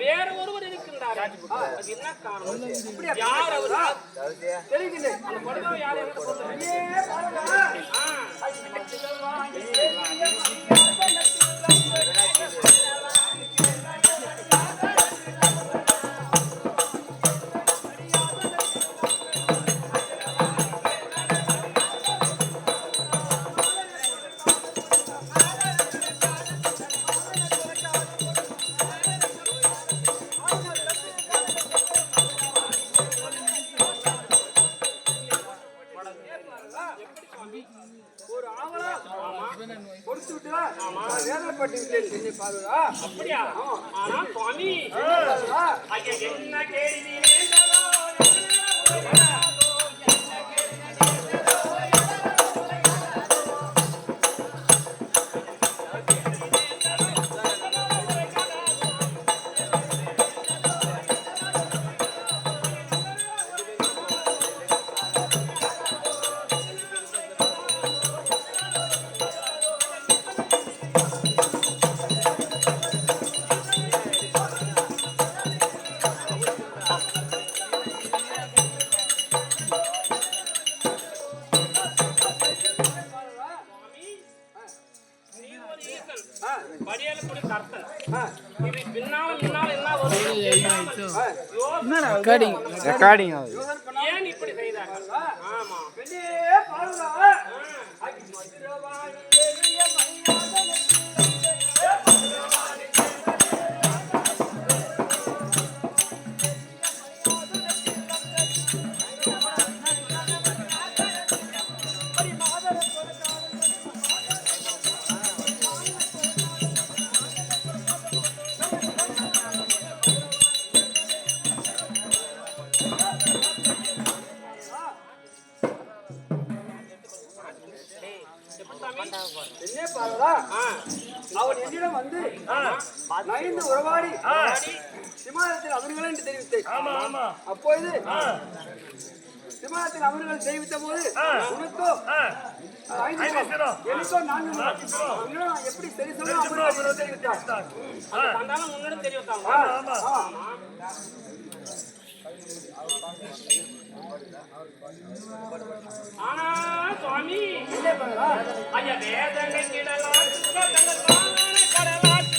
வேற ஒருவர் இருக்கின்றார். அது என்ன காரணம்? யார் அவர்? தெரியுது. அந்த பொண்ணு யார்? என்ன சொல்றீங்க? அப்படியா? ஆனா சுவாமி என்ன கேள்வி ரெக்கார்டிங் ஏன் இப்படி செய்தார்கள்? ஆமா அவன் என்னிடம் வந்து நைந்து உறவாடி சிமாதத்தில் அவர்கள் என்று தெரிவித்தேன். அப்பொழுது சிமாதத்தில் அவர்கள் தெரிவித்த போது உனக்கோ எனக்கோ நான் எப்படி சரி சொல்ல தெரிவித்தார். முன்னிடம் தெரிவித்தாங்க. ஆனா சுவாமி ஐயா வேதனை கிடலாம் கடலாட்டு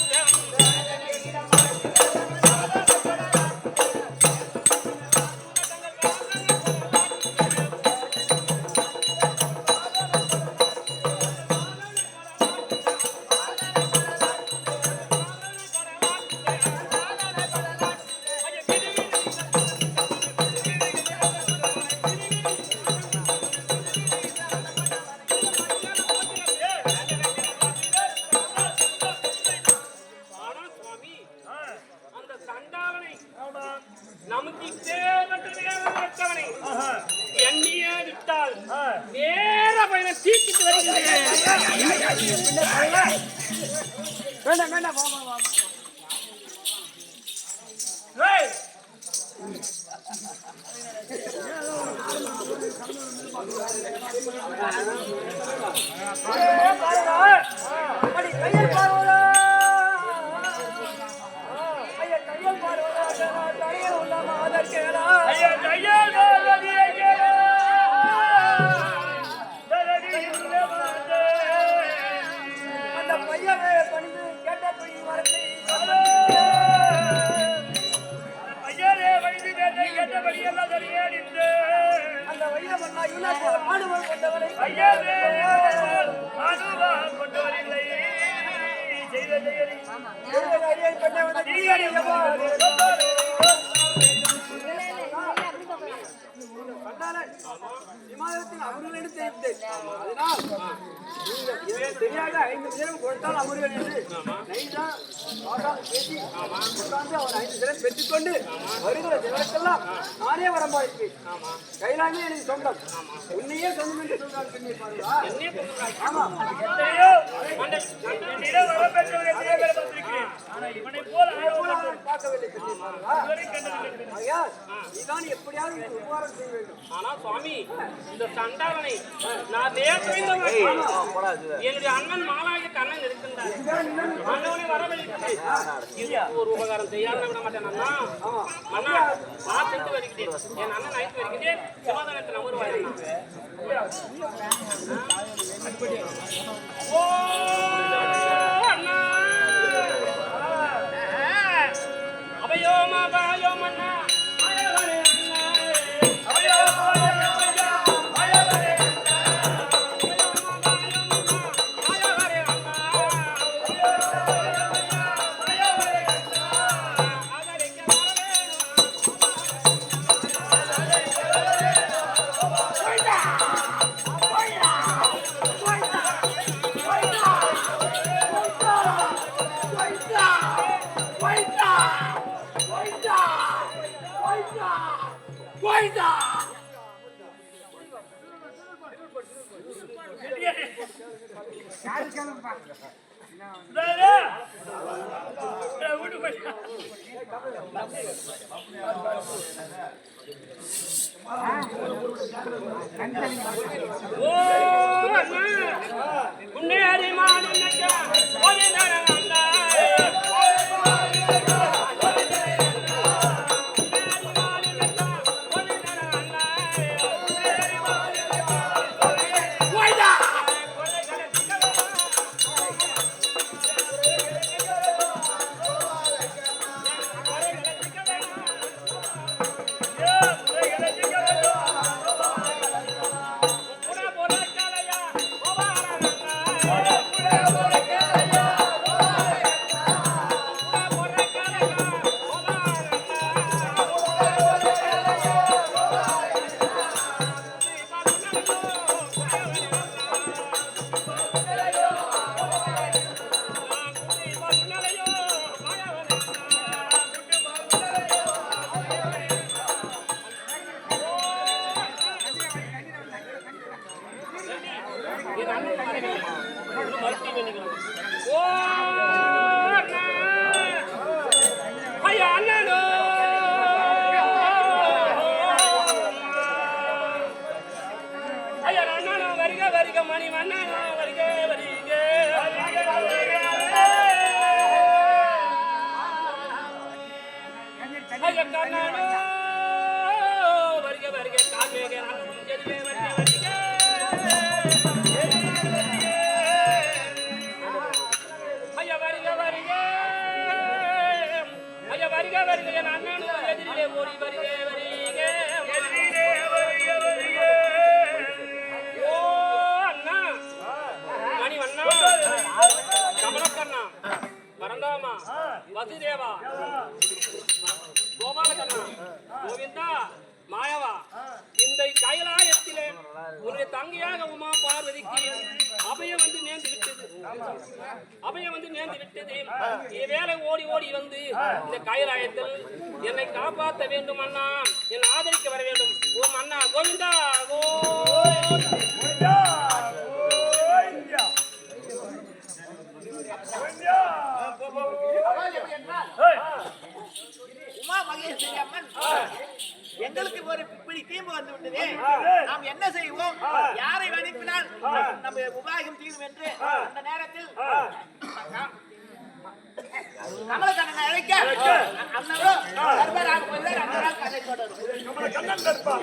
கொண்டாலே விமானத்தில் அமர்வுகள் தெரிவித்தேன். அதனால் நீங்கள் தெரியாத 5 தினம் கொடுத்தால் அமர்வுகள் என்று நைட்டா பேசி உட்கார்ந்து அவர் 5 தினம் பெற்றுக்கொண்டு வருகிற தினத்துக்கெல்லாம் நானே வரம்பாயிருக்கேன். கைலாமே எனக்கு சொந்தம். உன்னையே சொந்தம் என்று சொல்றாரு பெண்ணை பாருங்களா? ஆமா பார்க்கவில்லை பெண்ணை பாருங்களா? நீதான் எப்படியாவது உபகாரம் செய்ய வேண்டும். ஆனா சுவாமி, இந்த சண்டாளனை நான் தேவையில்லை. என்னுடைய அண்ணன் மாலாய கண்ணன் இருக்கின்றார். அண்ணவனை வரவழைக்கிறேன். ஒரு உபகாரம் செய்யாத விட மாட்டேன் அண்ணா. அண்ணா நான் சென்று வருகிறேன். என் அண்ணன் அழைத்து வருகிறேன். சமாதானத்தில் அமர்வாய். ஓ அண்ணா அபயோமா பாயோம் அண்ணா. வசுதேவா, கோபாலகண்ணா, கோவிந்தா, மாயவா, இந்த கைலாயத்திலே உன்னுடைய தங்கையாக உமா பார்வதிக்கு அபயம் வந்து நேர்ந்து விட்டது. அபயம் வந்து நேர்ந்து விட்டது. வேலை ஓடி ஓடி வந்து இந்த கைலாயத்தில் என்னை காப்பாற்ற வேண்டும் அண்ணா, என்னை ஆதரிக்க வர வேண்டும். ஓம் அண்ணா கோவிந்தா கோவிந்தா. உமா மகேஸ்வரி அம்மன் எங்களுக்கு ஒரு இப்படி தீம்பு வந்து விட்டது. நாம் என்ன செய்வோம்? யாரை அனுப்பினால் நம்ம உபாயம் தீரும் என்று அந்த நேரத்தில் கமலக்கண்ணனை அழைக்க அண்ணனோ கர்ப்பராக போய் அந்த நாள் கதை தொடரும். கமலக்கண்ணன் கர்ப்பா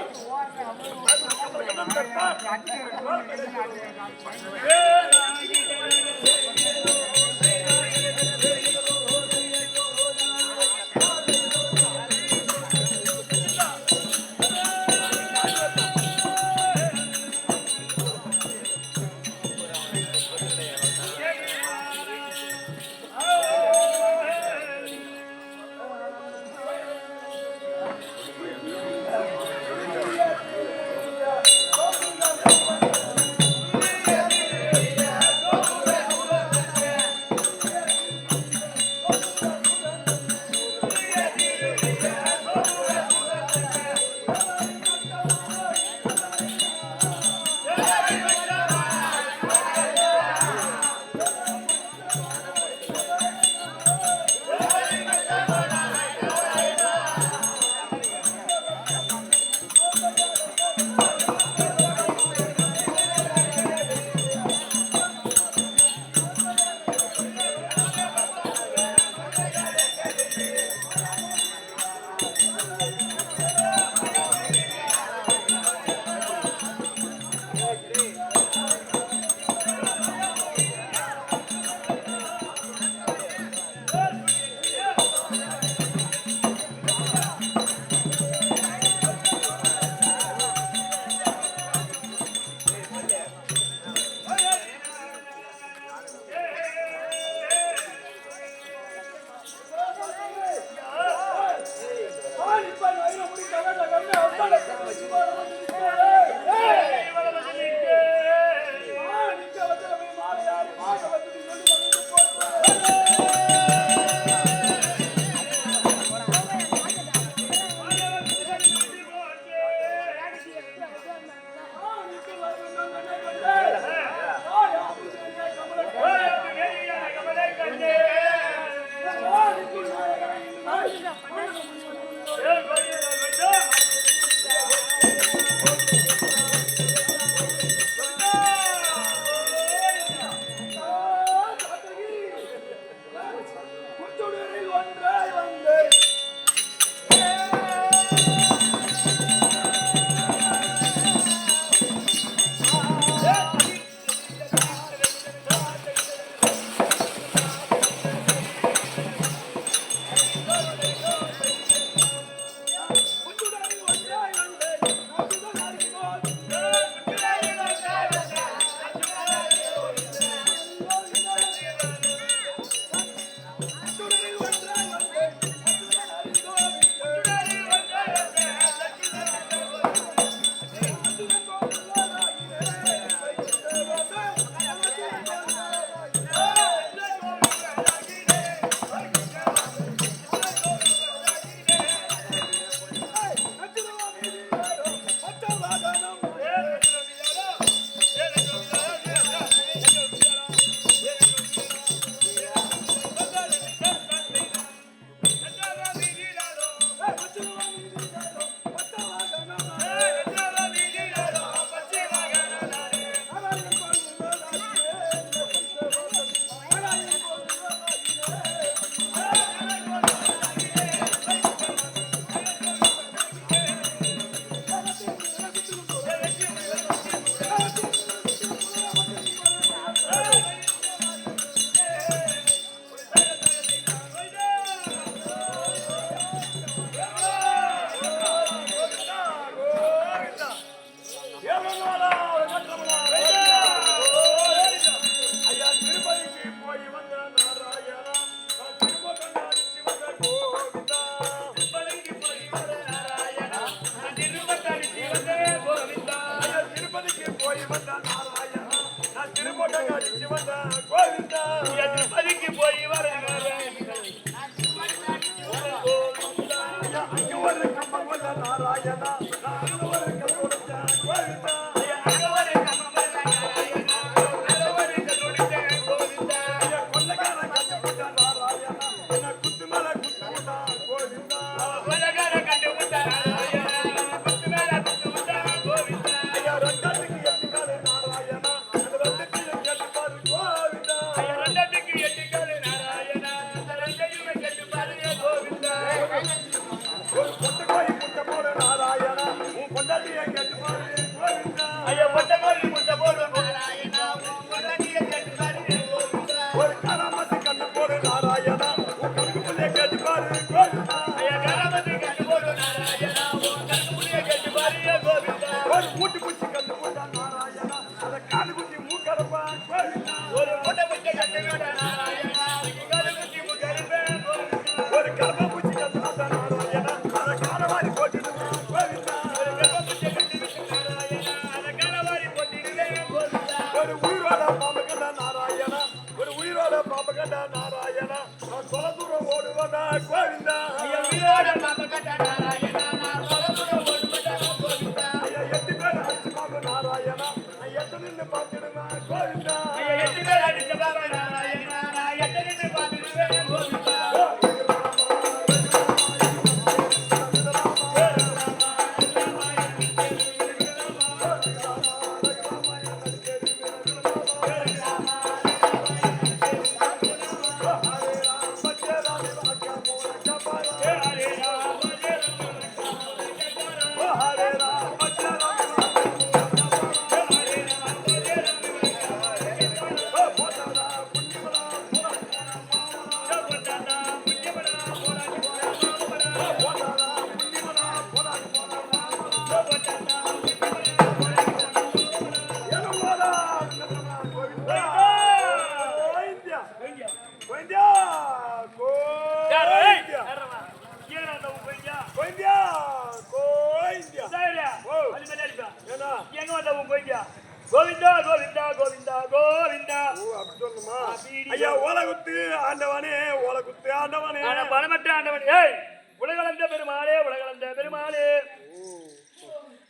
ஐயா ஓலகுத்து ஆண்டவனே ஓலகுத்து ஆண்டவனே பணமற்ற ஆண்டவன் ஏய் உலகளந்த பெருமாளே உலகளந்த பெருமாளே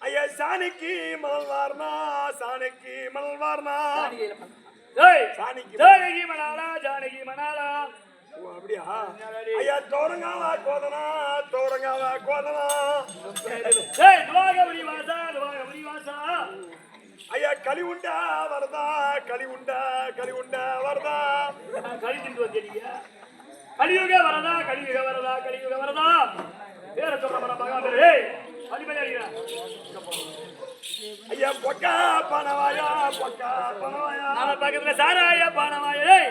ஐயா சாணிக்கு மலர்வார்னா சாணிக்கு மலர்வார்னா ஏய் சாணிக்கு ஜானகி மணாலா ஜானகி மணாலா ஓ அப்படியா ஐயா தோரங்காவா கோதனா தோரங்காவா கோதனா ஏய் துவாகபுரி வாசா ஐயா களி உண்டா வரதா களி உண்டா வரதா களி திண்டு வந்தீங்க கலியுக வரதா கலியுக வரதா கலியுக வரதா பேர சொல்ற மகாபேர் ஏய் அடிமையா ஐயா பொக்கா பணவாயா நாம பக்கத்துல சாராய பானவாயா ஏய்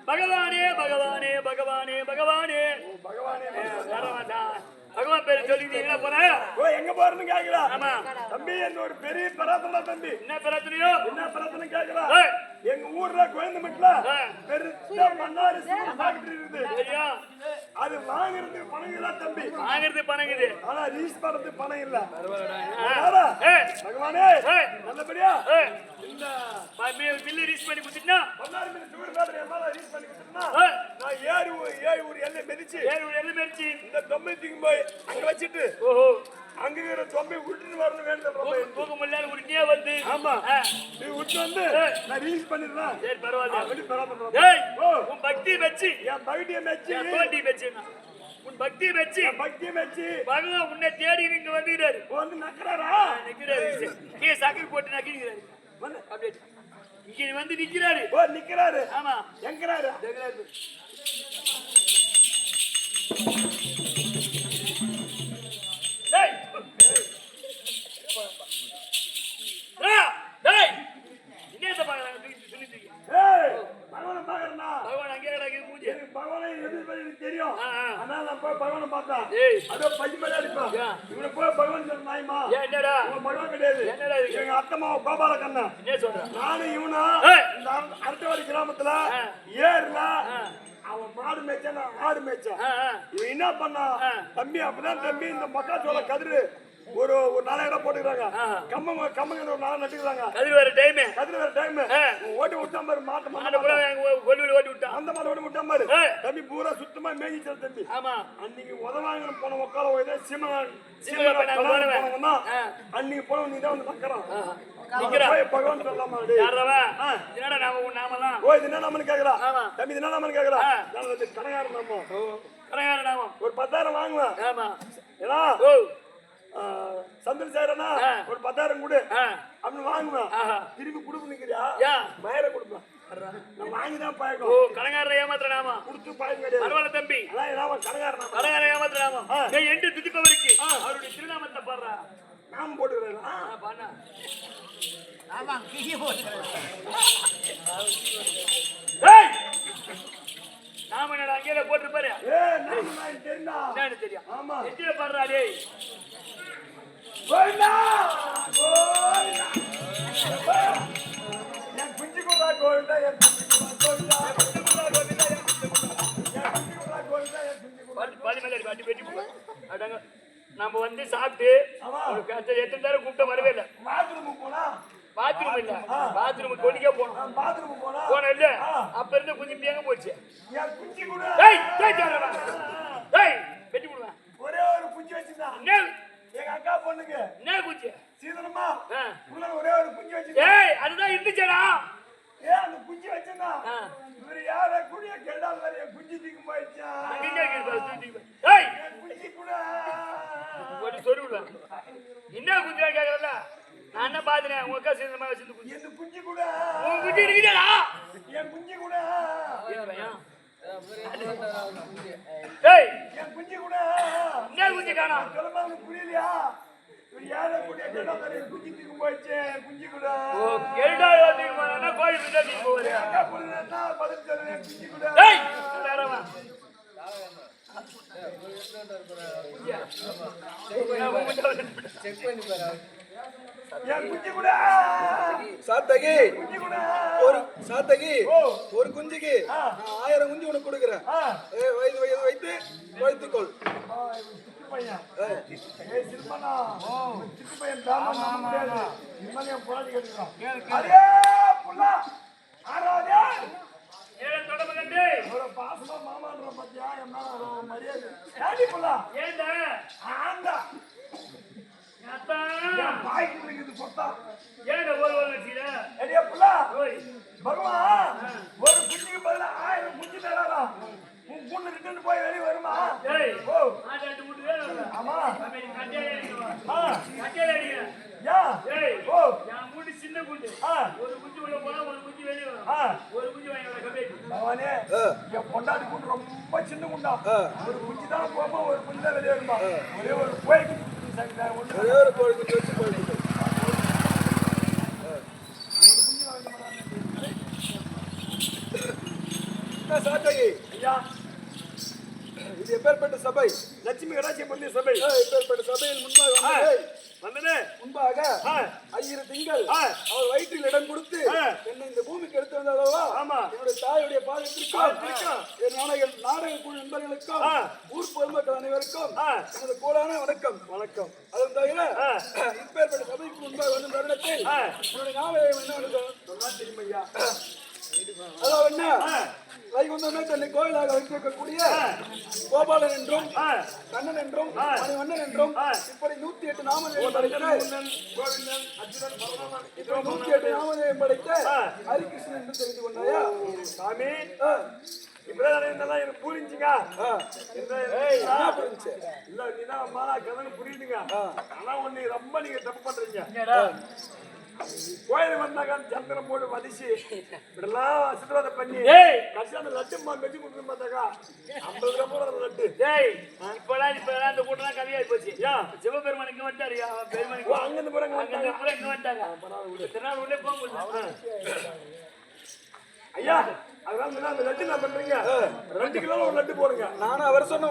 பகவானே பகவானே பகவானே பகவானே பகவானே பகவான் பேரு சொல்லிட்டீங்களா போற ஓ எங்க போறன்னு கேக்குறா ஆமா தம்பி என்ன ஒரு பெரிய பராத்தனை தம்பி என்ன பிரச்சனையோ என்ன பராத்தனை கேக்குறா எங்க ஊர்ல கோயம்புத்தூர்ல பெருசா மன்னாரி ஃபேக்டரி இருக்குது சரியா அது வாங்குறதுக்கு பணம் இல்ல தம்பி வாங்குறது பணங்குது ஆனா ரீஸ் பண்றதுக்கு பணம் இல்ல பகவானே நல்லபடியா இந்த பில்லு ரீஸ் பண்ணி கொடுத்துட்டா மன்னாரி மீன் சுகர் ஃபேக்டரி எல்லாம் ரீஸ் பண்ணி கொடுத்துட்டா நான் ஏழு ஊர் எல்லை மெதிச்சு இந்த தொம்பைக்கு போய் அங்க வச்சிட்டு ஓஹோ அங்க இருக்கிற தொம்பை விட்டுட்டு வரணும் வேண்டும் தூக்க முடியல உருட்டியே வந்து ஆமா நீ விட்டு வந்து நான் ரீல்ஸ் பண்ணிடுறேன் சரி பரவாயில்ல அப்படி பரவாயில்ல டேய் உன் பக்தி வெச்சி என் பக்தியை மெச்சி தோண்டி வெச்சி உன் பக்தி வெச்சி பகவான் உன்னை தேடி இங்க வந்துறாரு வந்து நக்கறாரா நிக்கிறாரு கீழ சாக்கி போட்டு நக்கிறாரு வந்து அப்படியே இங்க வந்து நிக்கிறாரு ஓ நிக்கிறாரு ஆமா எங்கறாரு டேய் டேய் இன்னேத பாக்கறாங்க சொல்லிட்டு ஏய் பகவானை பாக்கறனா பகவான் அங்கே கிடக்குது மூஞ்சி எனக்கு பகவானை எதிர்பார்த்து தெரியும் ஆ அதனால நான் போய் பகவானை பார்த்தா ஏய் அதோ பஞ்சுமலை அடிப்பா இவனை போய் பகவான் சொல்ற நாயமா ஏன் என்னடா உன் பகவான் கிடையாது என்னடா இது எங்க அத்தம்மா கோபால கண்ணா என்ன சொல்ற நானும் இவனா இந்த அரட்டவாடி கிராமத்துல ஏர்ல அவன் மாடு மேய்ச்சா நான் ஆடு மேய்ச்சேன் இவன் என்ன பண்ணா தம்பி அப்பதான் தம்பி இந்த மக்காச்சோள கதிரு ஒரு 4000 போட்டுக்கிறாங்க கம்மங்க ஒரு 4 நட்டுக்கிறாங்க கதிர் வேற டைம் ஓட்டி விட்டான் பாரு மாட்டு மாட்ட கூட கொல்லுல ஓட்டி விட்டான் அந்த மாதிரி ஓட்டி விட்டான் பாரு தம்பி பூரா சுத்தமா மேய்ச்சிட்டான் தம்பி ஆமா அன்னைக்கு உதவாங்கன்னு போன உட்கார போய் சீமன் அன்னைக்கு போன நீ தான் வந்து நக்கறான் பகவான் சொல்லலாமா என்னடா நாமலாம் ஓ இது என்ன நாமன்னு கேக்குறா தம்பி இது என்ன நாமன்னு கேக்குறா கனகார நாமம் ஒரு 10,000 வாங்குவேன் ஆமா ஏன்னா சந்திர சேரனா ஒரு 10,000 கொடு அப்படின்னு வாங்குவேன் திருப்பி கொடுப்பு நிக்கிறியா மயிர கொடுப்பேன் நான் வாங்கிதான் பழக்கம் ஓ கனகார ஏமாத்திர நாமா கொடுத்து பழக்கம் கிடையாது பரவாயில்ல தம்பி கனகார ஏமாத்திர நாமா என்று துதிப்பவருக்கு அவருடைய திருநாமத்தை பாடுறா நாம போட்டுக்கிறேன் பாண்ணா ஆமா கீழே போட்டுக்கிறேன் நாம என்னடா அங்கே போட்டுருப்பாரு என்னன்னு தெரியும் ஆமா எட்டில பாடுறா டேய் கோயிந்தா என் குஞ்சு கூட கோயிந்தா என் நம்ம வந்து சாப்பிட்டு எத்தனை நேரம் கூப்பிட்ட வரவே இல்லை பாத்ரூம் இல்ல பாத்ரூம் கொண்டிக்கே போனோம் போன இல்ல அப்ப இருந்து குஞ்சு பியங்க போச்சு வெட்டி விடுவேன் ஒரே ஒரு குஞ்சு வச்சுதான் எங்க அக்கா பொண்ணுக்கு என்ன குஞ்சு சீதனமா ஒரே ஒரு குஞ்சு வச்சு அதுதான் இருந்துச்சடா அந்த குஞ்சு வச்சா இவரு யார குடிய கேட்டால் வரைய குஞ்சு தீக்கு போயிடுச்சா குஞ்சு கூட ஒரு சொருவிடுவேன் என்ன குஞ்சா கேக்குறல நான் என்ன பாத்துறேன் உங்க அக்கா சீதனமா வச்சிருந்து குஞ்சு என் குஞ்சு கூட உன் குஞ்சு இருக்குதா என் குஞ்சு கூட என் குஞ்சு கூட என்ன குஞ்சு காணோம் சொல்லுமா புரியலையா இவரு யார குடிய கேட்டால் வரைய குஞ்சு தீக்கு போயிடுச்சு குஞ்சு கூட கேட்டா யோசிக்குமா கோயில் பின்னாடி போவாரு அக்கா பொண்ணு பதில் சொல்றேன் குஞ்சு கூட சாத்தகி ஒரு குஞ்சுக்கு 1000 குஞ்சு உனக்கு கொடுக்குறேன் வைத்து வைத்துக்கொள் அதே புள்ள எவ்வளவு பாசமா மாமான்ற பத்தியா என் மேல ஒரு மரியாதை ஏடி புள்ள ஏண்டா ஆண்டா அத்தா என் பாய்க்கு இருக்குது சொத்தா ஏண்டா ஒரு வச்சிரா ஏடியா புள்ள ஓய் பகவான் ஒரு குஞ்சுக்கு பதிலா 1000 குஞ்சு தராரா உன் பொண்ணு ரிட்டர்ன் போய் வெளிய வருமா ஏய் ஓ ஆடாட்டு முட்டு வேணும் ஆமா கம்பெனி கட்டே அடிக்குவா ஆ கட்டே அடிக்குறேன் யா ஏய் ஓ நான் மூடி சின்ன குண்டு ஆ ஒரு குஞ்சு உள்ள போனா ஒரு குஞ்சு வெளிய வரும் ஆ ஒரு குஞ்சு வாங்கி வர கம்பெனி பகவானே என் பொண்டாட்டி குண்டு ரொம்ப சின்ன குண்டா ஒரு குஞ்சு தான் போமா ஒரு குஞ்சு தான் வெளியே வருமா ஒரே ஒரு கோயிலுக்கு ஒன்று ஒரே ஒரு கோழி குஞ்சு வச்சு போயிடுது. என்ன சாத்தகி ஐயா இது எப்பேற்பட்ட சபை? லட்சுமி கடாட்சி பண்ணி சபை எப்பேற்பட்ட சபையில் முன்பாக வந்தனே முன்பாக ஆ. 1000 திங்கள் ஆ. அவர் வயிற்றில் இடம் கொடுத்து ஆ. என்னை இந்த பூமிக்கு எடுத்து வந்ததல்லவா? ஆமா. என்னுடைய தாயுடைய பாதத்திற்கும் என் நாடக குழு நண்பர்களுக்கும் ஆ. ஊர் பொதுமக்கள் அனைவருக்கும் ஆ. எனது கோடான வணக்கம். வணக்கம் அதுவும் தவிர ஆ. இப்பேற்பட்ட சபைக்கு முன்பாக வரும் தருணத்தில் ஆ. உன்னுடைய ஞாபகம் என்ன சொன்னா தெரியும் ஐயா அதாவது என்ன வைகுந்தமே தன்னை கோயிலாக வைத்திருக்கக்கூடிய கோபாலன் என்றும் கண்ணன் என்றும் மணிவண்ணன் என்றும் இப்படி 108 நாமதேயம் படைத்த கோவிந்தன் அர்ஜுனன் பரமன் இப்படி 108 நாமதேயம் படைத்த ஹரிகிருஷ்ணன் என்று தெரிந்து கொண்டாயா? சாமி இப்பதான் இதெல்லாம் எனக்கு புரிஞ்சுங்க என்ன புரிஞ்சு? இல்ல நீதான் அம்மாடா கதன்னு புரியுதுங்க ஆனா ஒண்ணு ரொம்ப நீங்க தப்பு பண்றீங்க கோயில் வந்தாங்க சந்திரன் போட்டு வதிச்சு இப்படிலாம் சித்திரவதை பண்ணி கடைசி அந்த லட்டு மெச்சு கொடுத்து பார்த்தாக்கா 50 கிராம் போட லட்டு டேய் இப்பலாம் இந்த கூட்டம்லாம் கம்மியாகி போச்சு சிவபெருமான் இங்க வந்துட்டாரு பெருமானுக்கு அங்க இருந்து போறாங்க அங்க பூரா இங்க வந்துட்டாங்க திருநாள் உள்ளே போக முடியல ஐயா அதனால அந்த லட்டு என்ன பண்றீங்க 2 கிலோ ஒரு லட்டு போடுங்க நானும் அவர் சொன்ன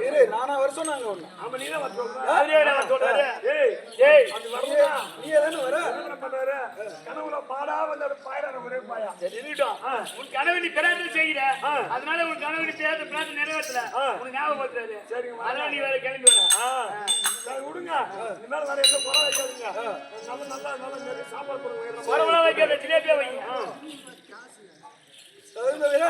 இரு நானும் அவர் சொன்னாங்க ஒண்ணு. ஆமா நீதான் வர சொல்றாரு ஏய் ஏய் அது வரலையா நீ தானே வர? என்ன பண்றாரு கனவுல பாடா வந்து பாயிறான ஒரே பாயா இருக்கட்டும் உன் கனவு நீ பிரார்த்தனை செய்கிற அதனால உன் கனவு நீ பிரார்த்தனை நிறைவேற்றல உனக்கு ஞாபகப்படுத்துறாரு சரிங்க அதனால நீ வேற கிளம்பி வர சரி விடுங்க இனிமேல வேற எந்த குறை வைக்காதீங்க நல்ல நிறைய சாப்பாடு போடுங்க வரவழ வைக்காத ஜிலேபியா வைங்க அதுவும் தவிர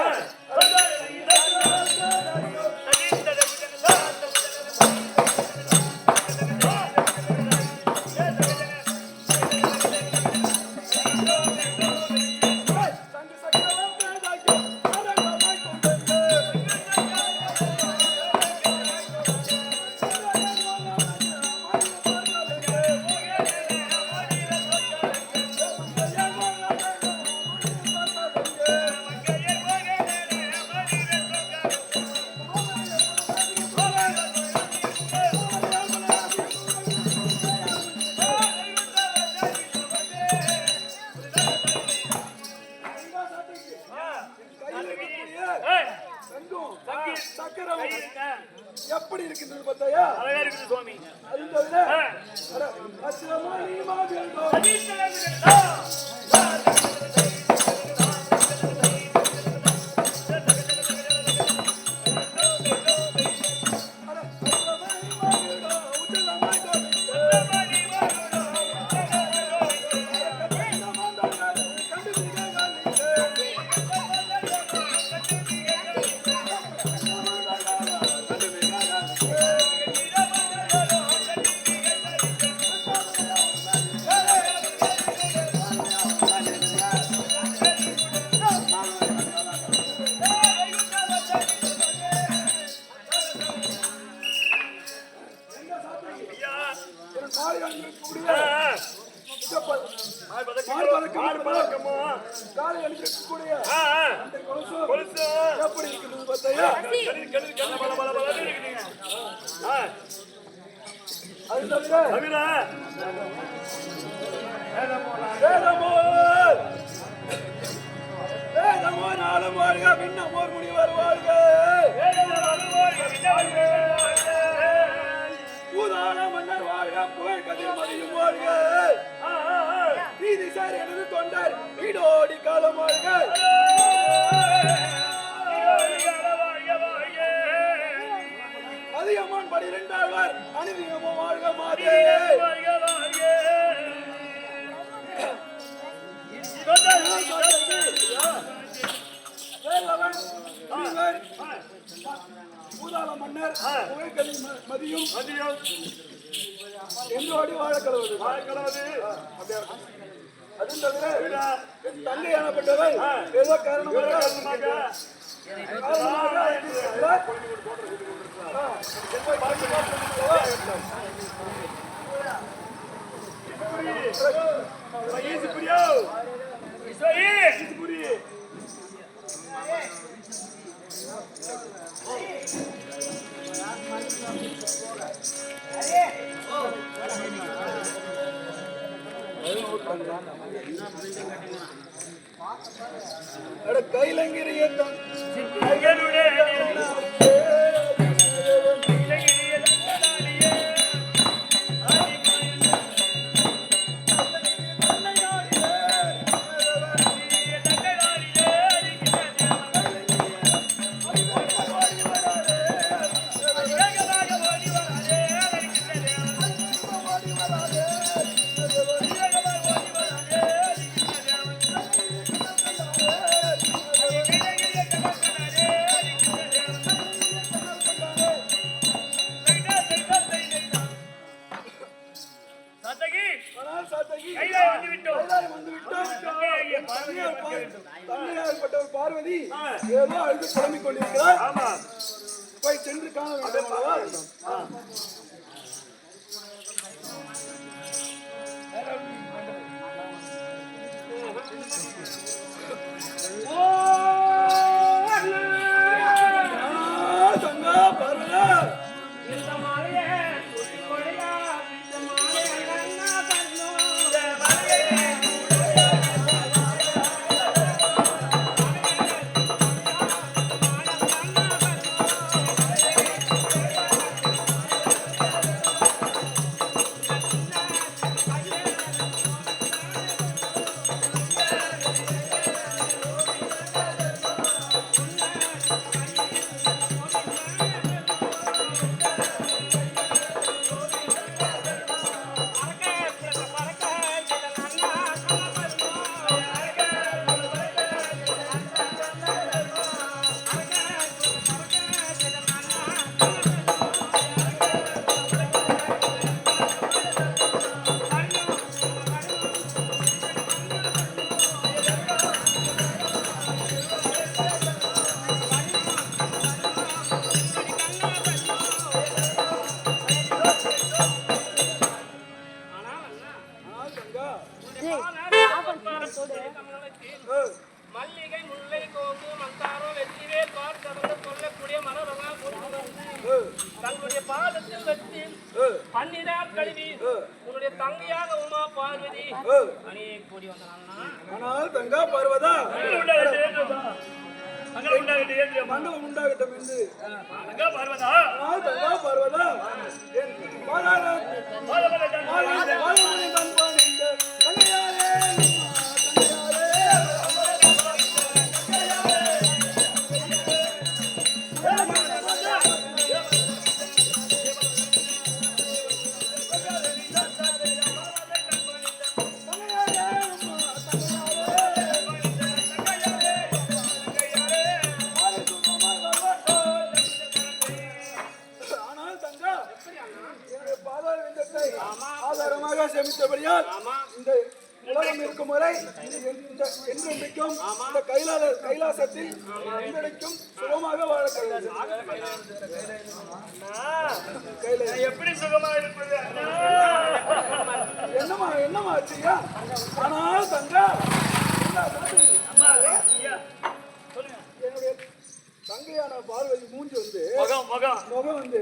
சக்கரம் எப்படி இருக்கின்றது பார்த்தாயா? அழகா இருக்குது சுவாமி அதுவும் தவிர அச்சமானி மாதேந்தோ எப்படி இருக்கின்றது பார்த்தாயா? அது தவிர வேதமோ நாளும் வாழ்க பின்னமோர் முனிவர் வாழ்க பூதான மன்னர் வாழ்க புகழ் கதிர் மதியும் வாழ்க நீதி சார் எனது தொண்டர் வீடோடி காலம் வாழ்க அதிகமான் 12ஆவர் அனுதினமோ வாழ்க மாதே வேலவன் மதியும் என்றோடி வாழ கடவுள் அதுவும் தவிர என் தங்கை எனப்பட்டவை ஏதோ காரணமாக கைலங்கிரிய தங்கையாகப்பட்டவர் பார்வதி ஏதோ அழுது புலம்பிக் கொண்டிருக்கிறார். போய் சென்று காண வேண்டும் அல்லவா? தங்கா பார்வதா மல்லிகை முல்லை கோந்து மந்தாரோ வெற்றிவே பார்த்து சொல்லக்கூடிய மனோரமா தன்னுடைய பாதத்தில் வச்சு பன்னிரால் கழுவி உன்னுடைய தங்கையாக உமா பார்வதி அணியை கூடி வந்தான்னா. ஆனால் தங்கா பார்வதா மண்டபம் உண்டாகட்டும் என்று தங்கா பார்வதா ஆதாரமாக சேமித்தபடியால் இந்த உலகம் இருக்கும் வரை என்றென்றைக்கும் இந்த கைலாசத்தில் என்றைக்கும் சுகமாக வாழப்படுகிறது. எப்படி சுகமா இருப்பது? என்னமா ஆச்சுயா? ஆனால் தங்கா என்னுடைய தங்கையான பார்வதி மூஞ்சி வந்து முகம் வந்து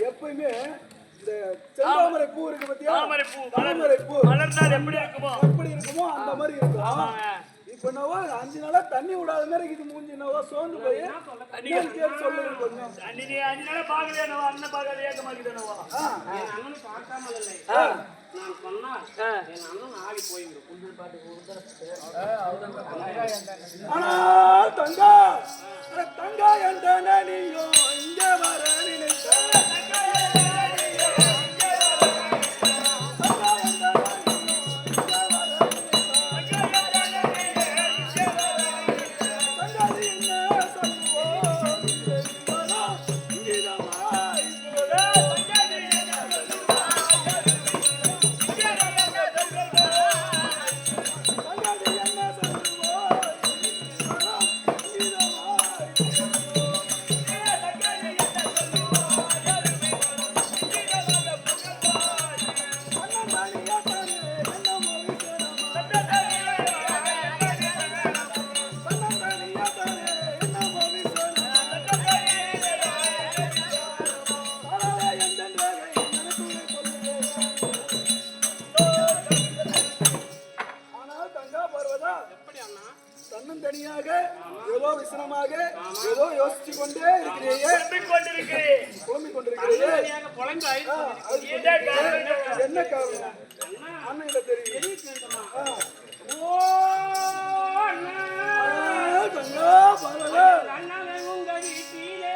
எப்பயுமே இந்த செந்தாமரை பூ இருக்கு பத்தியா? தாமரை பூ மலர்ந்தால் எப்படி இருக்குமோ அந்த மாதிரி இருக்கும். இப்ப என்னவோ 5 நாளா தண்ணி விடாத மாதிரி இது மூஞ்சி என்னவோ சோர்ந்து போய் சொல்லு கொஞ்சம். நீ 5 நாளா பாக்கலையா? அண்ணன் பாக்காத ஏக்கமா இருக்குதுனவா? என் அண்ணன் பார்க்காமல் இல்லை. நான் சொன்னா என் அண்ணன் ஆகி போயிடும். ஆனால் தங்கா தங்கா என்ற நீயோ இங்க வர நினைத்த தங்கா எப்படி அண்ணா? தன்னந்தனியாக ஏதோ விசனமாக ஏதோ யோசிச்சு கொண்டே இருக்கிறீயே, புலம்பிக் கொண்டிருக்கிறீயே. தன்னந்தனியாக புலம்பி அழுது என்ன காரணம்? அண்ணன் இல்ல தெரியும். ஓ அண்ணா, தங்கா பரவாயில்ல. அண்ணாவே உங்க வீட்டிலே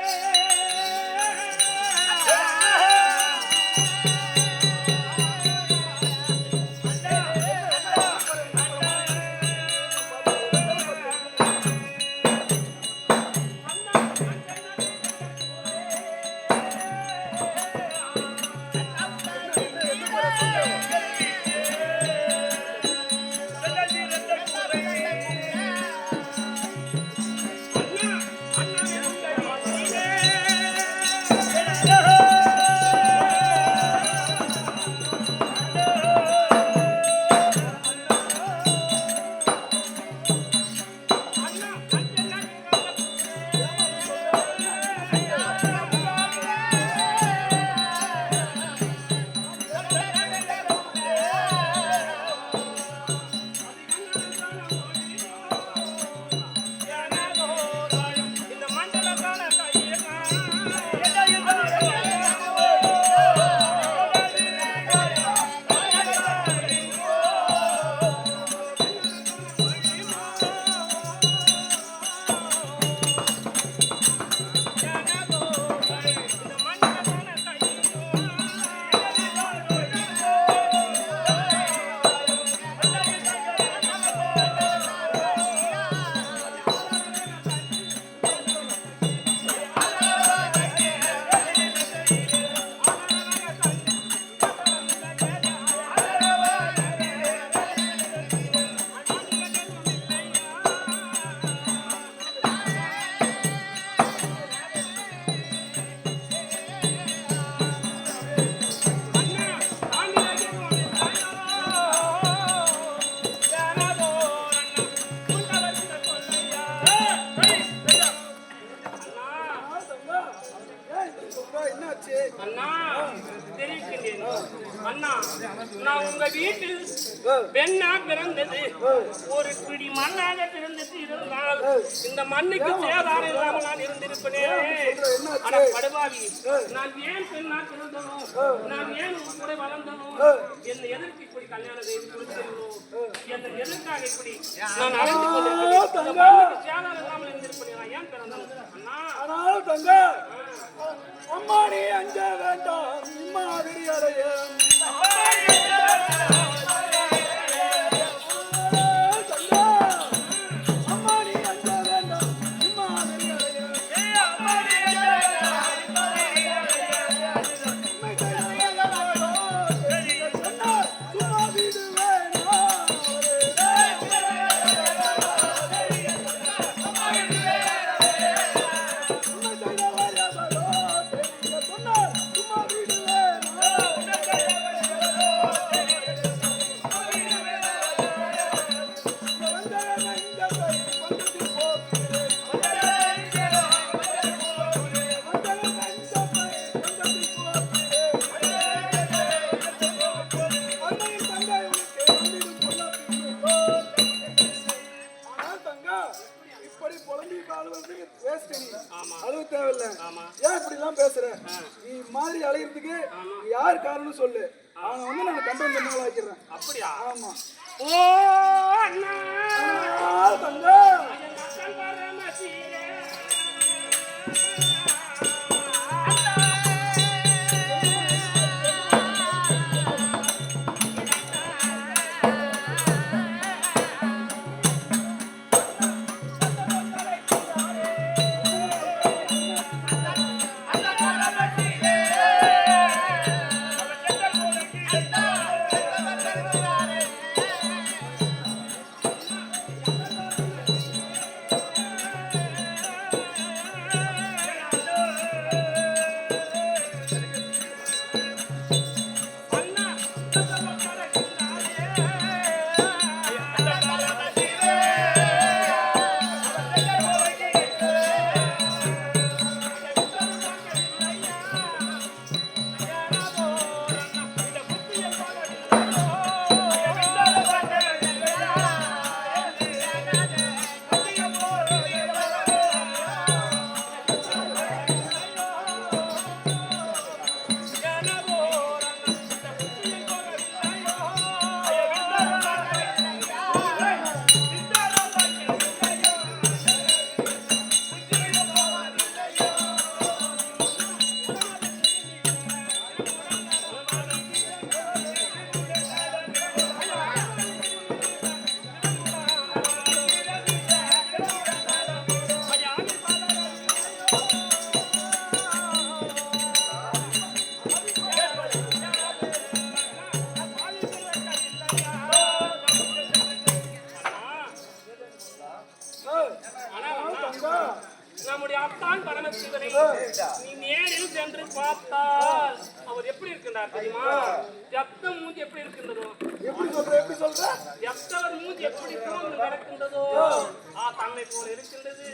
என்னாச்சு? அண்ணா தெரிவிக்கின்றேன். அண்ணா, நான் உங்க வீட்டில் பெண்ணா பிறந்தது ஒரு பிடி மண்ணாக பிறந்தது இருந்தால் இந்த மண்ணுக்கு சேதாரம் இல்லாமல் நான் இருந்திருப்பேனே. ஆனா படுபாவி, நான் ஏன் பெண்ணா பிறந்தனும், நான் ஏன் உங்க கூட வளர்ந்தனும், என்னை எதற்கு இப்படி கல்யாணம் செய்து கொடுத்தனும், என்னை எதற்காக இப்படி நான் அழைந்து கொண்டிருக்கிறேன். இந்த மண்ணுக்கு சேதாரம் இல்லாமல் இருந்திருப்பேனே, நான் ஏன் பிறந்தனும் அண்ணா? ஆனால் தங்க அம்மாடி அஞ்ச வேண்டாம், இம்மாதிரி அறையம் அது தேவையில்லை. ஏன் இப்படி எல்லாம் பேசுற? நீ மாதிரி அலையிறதுக்கு யார் காரணம் சொல்லு. அவனை வந்து நான் கண்டு வந்து ஆக்கிடுறேன். அப்படியா? ஆமா. ஓ அண்ணா, தங்கா நீ நேரில் சென்று பார்த்தால் அவர் எப்படி இருக்கின்றார் தெரியுமா? எத்த மூஞ்சி எப்படி இருக்கின்றதோ, எப்படி சொல்ற எத்தவர் மூஞ்சி எப்படி தூண்டு கிடக்கின்றதோ தன்னை போல இருக்கின்றது.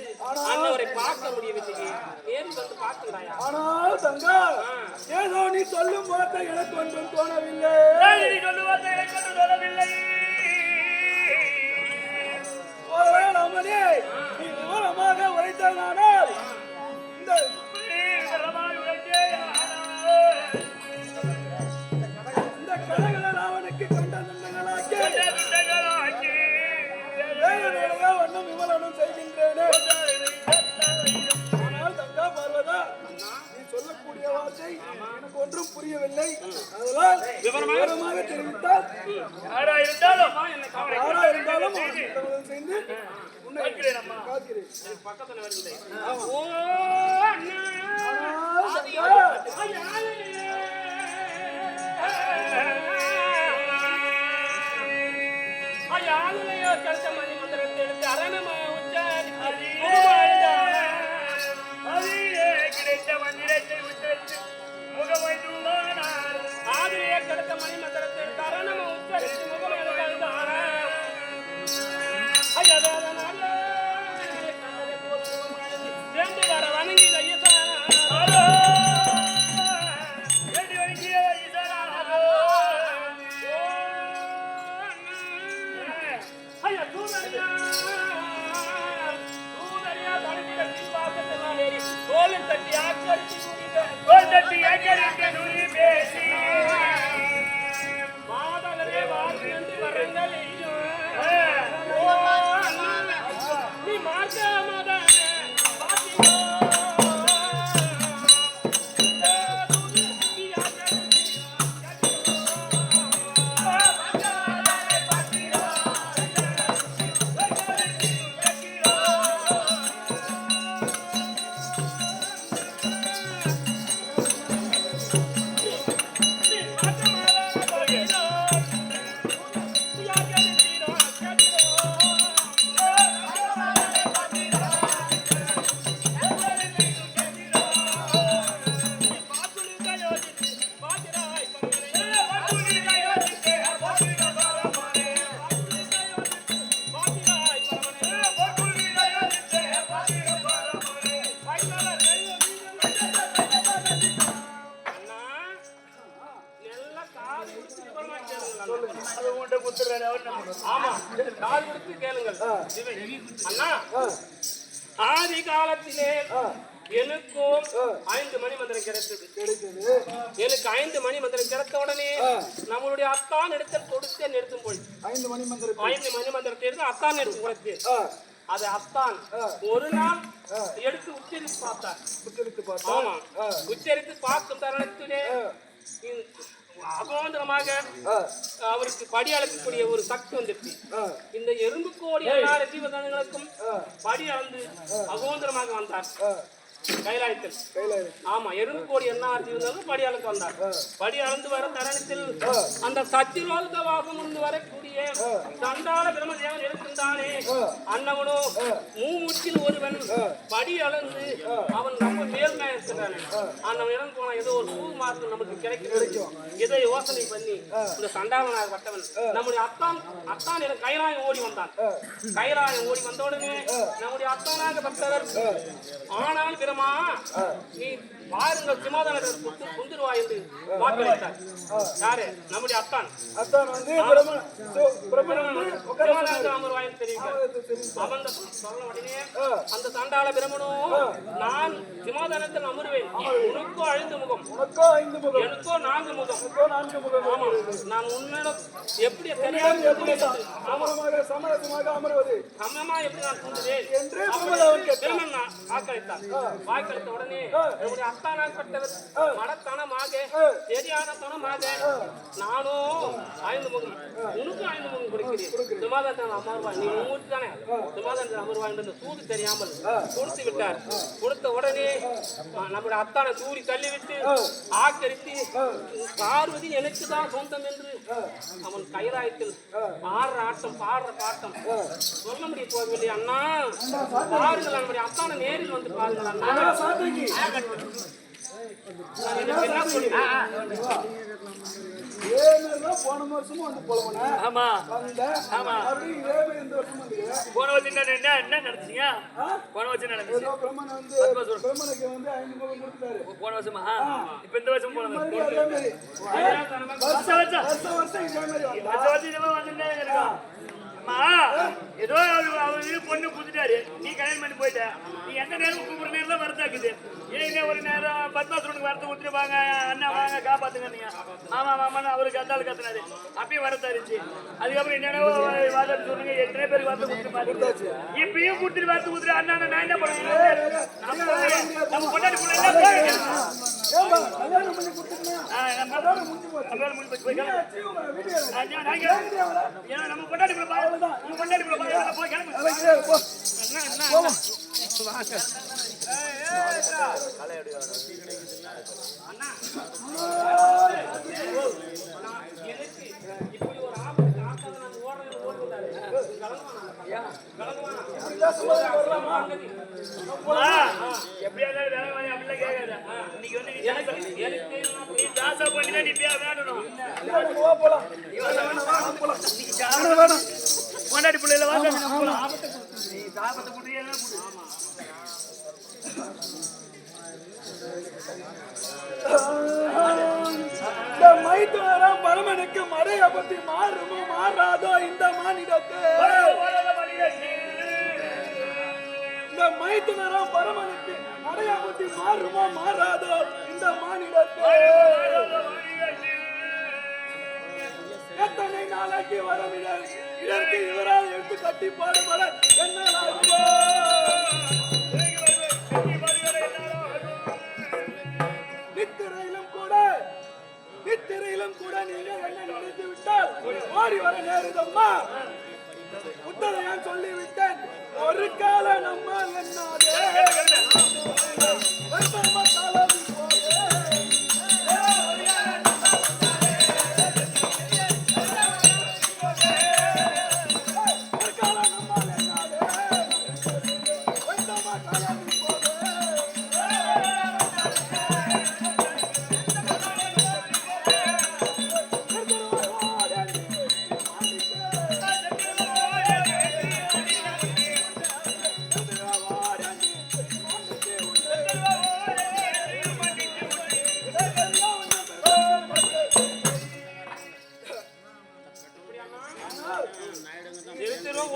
அன்னவரை பார்க்க முடியவில்லையே, நேரில் வந்து பார்க்கின்றாயா? ஆனால் தங்கா ஏதோ நீ சொல்லும் வார்த்தை எனக்கு ஒன்றும் தோணவில்லை. ஒருவேளை அம்மனே நீ விவரமாக உரைத்தானால் இந்த கலைகளை அவனுக்கு கண்ட துண்டங்களாக்கி வேலையாக ஒன்றும் விமலனும் செய்கின்றேனே. ஆனால் தங்கா பார்வதா நீ சொல்லக்கூடிய வார்த்தை எனக்கு ஒன்றும் புரியவில்லை. அதனால் விவரமாக தெரிவித்தால் யாரா இருந்தாலும் சேர்ந்து உன்னை காக்கிறேன். பக்கத்துல வருகிறேன். ஓ அண்ணா யாருலையோ கருத்த மணி மந்திரத்தை எடுத்து அரணம கிடைத்த மந்திரத்தை உச்சரித்து முகமை ஆதிரியே கிடைத்த மணி மந்திரத்தை எடுத்து அரணம உச்சரித்து முகமை சேர்ந்து வர வணங்கி ஐயசா மாதவரே வாழ்ந்து வரங்கள் நீ மாற்ற ஆதி காலத்திலே எனக்கும் 5 மணி மந்திரம் கிடைத்தது. எனக்கு 5 மணி மந்திரம் கிடைத்த உடனே நம்மளுடைய அத்தான் எடுத்து கொடுத்து நிறுத்தும் போய் 5 மணி மந்திரத்தை எடுத்து அத்தான் எடுத்து கொடுத்து அது அத்தான் ஒரு நாள் எடுத்து உச்சரித்து பார்த்தார். ஆமா, உச்சரித்து பார்க்கும் தருணத்திலே அகோந்தரமாக அவருக்கு படி அளக்கக்கூடிய ஒரு சக்தி வந்துருச்சு. இந்த எறும்பு கோடி எல்லா ஜீவதங்களுக்கும் படி அளந்து அகோந்தரமாக வந்தார் கைலாயத்தில். ஆமா, எறும்பு கோடி என்ன ஜீவதங்களும் படி அளக்க வந்தார். படி அளந்து வர தருணத்தில் அந்த சத்திரோத வாசம் இருந்து வரக்கூடிய சண்டாள பிரம்மதேவன் இருக்கின்றானே, அன்னவனோ மூமுற்றில் ஒருவன் படி அளந்து அவன் ரொம்ப மேல்மையா இருக்கிறானே, அன்னவன் இறந்து போனா ஏதோ ஒரு பூ மார்க்கம் நமக்கு கிடைக்கும். இதை யோசனை பண்ணி இந்த சண்டாளனாக பட்டவன் நம்முடைய அத்தான் என கைலாயம் ஓடி வந்தான். கைலாயம் ஓடி வந்த உடனே நம்முடைய அத்தானாக பட்டவர் ஆனால் பிரமா நீ பாருங்கள் சிமாதானத்தில் குந்துருவா என்று வாக்களித்தார். யாரு? நம்முடைய அத்தான் வந்து அமர்வாயின் தெரிவித்தார். அவன் சொன்ன உடனே அந்த சண்டாள பிரமனும் நான் சிமாதானத்தில் அமர்வேன், உனக்கோ 5 முகம், எனக்கோ 4 முகம். ஆமா, நான் உன்னிடம் எப்படி தெரியாது சமரசமாக அமர்வது சமமா எப்படி நான் சொல்லுவேன் என்று பிரமன் வாக்களித்தார். வாக்களித்த உடனே நம்முடைய அத்தானாகப்பட்டவர் மடத்தனமாக தெரியாத தனமாக நானும் 5 முகம், உனக்கும் 5 முகம் கொடுக்கிறேன், சுமாதான அமர்வாய் நீ மூச்சு தானே சுமாதான அமர்வாங்க இந்த சூது தெரியாமல் கொடுத்து விட்டார். கொடுத்த உடனே நம்முடைய அத்தானை தூரி தள்ளிவிட்டு ஆக்கரித்து பார்வதி எனக்கு தான் சொந்தம் என்று அவன் கைராயத்தில் ஆடுற ஆட்டம் பாடுற பாட்டம் சொல்ல முடிய போகவில்லை. அண்ணா பாருங்கள், நம்முடைய அத்தானை நேரில் வந்து பாருங்கள் அண்ணா. என்ன சொல்லுங்க போன வருஷமும் வந்து போலவன ஆமா ஆமா மறுபடியும் இதே மாதிரி இந்த வருஷம் வந்து போன வருஷம் என்ன நடந்துச்சீங்க? போன வருஷம் நடந்துச்சு. பிரம்மன் வந்து பிரம்மனுக்கு வந்து 5 முகம் கொடுத்தாரு போன வருஷமா? இப்ப இந்த வருஷம் போன அதே மாதிரி வருஷம் வருஷம் இதே மாதிரி இதே வந்துட்டே இருக்கும். அம்மா ஏதோ அவரு பொண்ணு புதுட்டாரு, நீ கல்யாணம் பண்ணி போயிட்ட. நீ எந்த நேரம் கூப்பிடுற நேரம் தான் வரதாக்குது. ஏன் ஒரு நேரம் பத்மாசுரனுக்கு வரத்து ஊத்துருப்பாங்க, அண்ணா வாங்க காப்பாத்துங்க நீங்க மாமா மாமான்னு அவருக்கு அந்த ஆள் கத்துனாரு. அப்பயும் வரத்தா இருந்துச்சு. அதுக்கப்புறம் என்னென்ன வாதம் சொன்னீங்க, எத்தனை பேருக்கு வரத்து ஊத்துருப்பாரு. இப்பயும் கொடுத்துட்டு வரத்து ஊத்துரு அண்ணா. நான் என்ன பண்ணுவேன்? நம்ம கொண்டாடி போன கல்யாணம் பண்ணி கொடுத்துருந்தேன் முடிஞ்சு போச்சு ஏன்னா நம்ம கொண்டாடி போய் இப்படி ஒரு ஆபத்து ஆக்காத நம்ம ஓடுறது எப்படியாவது வேலை வாங்கி அப்படிலாம் கேட்காத. இன்னைக்கு வந்து நீ ஜாசா பண்ணினா நீ வேணும். கொண்டாடி பிள்ளைல வாங்க நீ சாபத்தை குடியெல்லாம் இந்த மைத்துனராம் பரமனுக்கு மறைய பத்தி மாறுமோ மாறாதோ இந்த மாநிலத்து. இந்த மைத்துனராம் பரமனுக்கு மறைய பத்தி மாறுமோ மாறாதோ இந்த மாநிலத்து. எத்தனை நாளைக்கு வரும் இதற்கு இவரால் எடுத்து கட்டி பாடுபட என்ன நித்திரையிலும் கூட நீங்கள் என்ன நினைத்து விட்டால் ஓடி வர நேருதம்மா. உத்தரையான் சொல்லிவிட்டேன், ஒரு கால நம்ம என்னாதே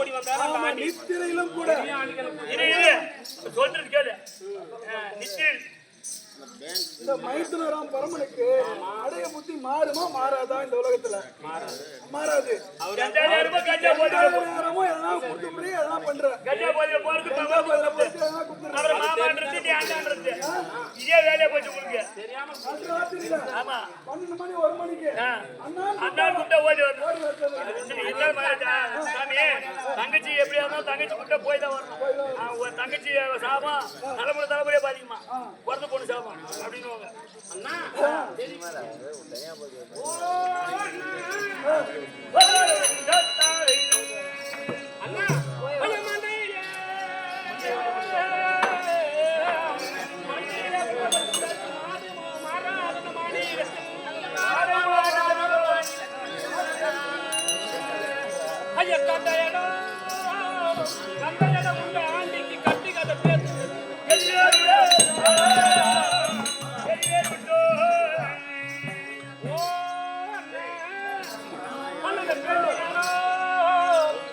ஓடி வந்தாரா நித்திரையிலும் கூட சொல்றது கேளு. நிச்சயம் இந்த மைத்துனராம் பரமனுக்கு அடைய புத்தி மாறுமா மாறாதா இந்த உலகத்துல? மாறாது. நேரமும் கஞ்சா நேரமும் எதெல்லாம் கொடுத்து முடியும் எதெல்லாம் பண்ற கஞ்சா போதில போறது அப்புறம் மாமான்றது நீ அண்ணான்றது இதே வேலையை போயிட்டு உங்களுக்கு ஆமா 12 மணி 1 மணிக்கு அண்ணா கூப்பிட்டா ஓடி வரணும். சாமி தங்கச்சி எப்படியா இருந்தாலும் தங்கச்சி கூப்பிட்டா போய் தான் வரணும். ஒரு தங்கச்சி சாபம் தலைமுறையா பாதிக்குமா, பிறந்த பொண்ணு சாபம் அப்படின்னு அண்ணா ஆண்டிக்கு கட்டி கதை பேசு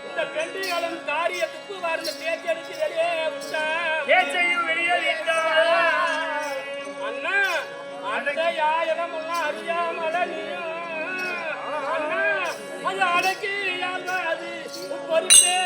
இந்த பெண்டிகளும் காரியத்துக்கு வருந்த பேச்செடுத்து வெளியே பேச்சையும் வெளியே அண்ணா அந்த ஆயிரம் அறியாமல நீயும் அண்ணா அது அடக்கி அது பொறுப்பே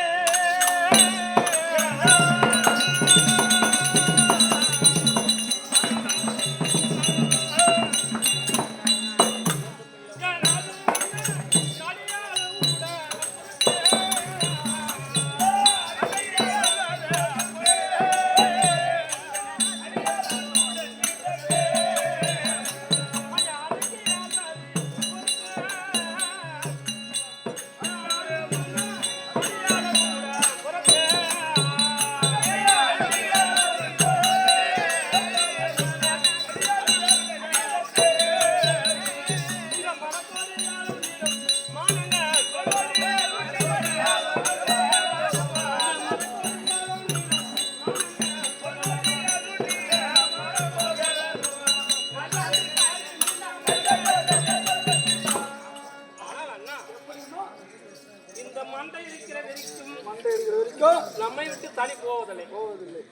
இருக்கிற வரைக்கும் மண்டை இருக்கிற வரைக்கும் நம்மை விட்டு தனி போவதில்லை.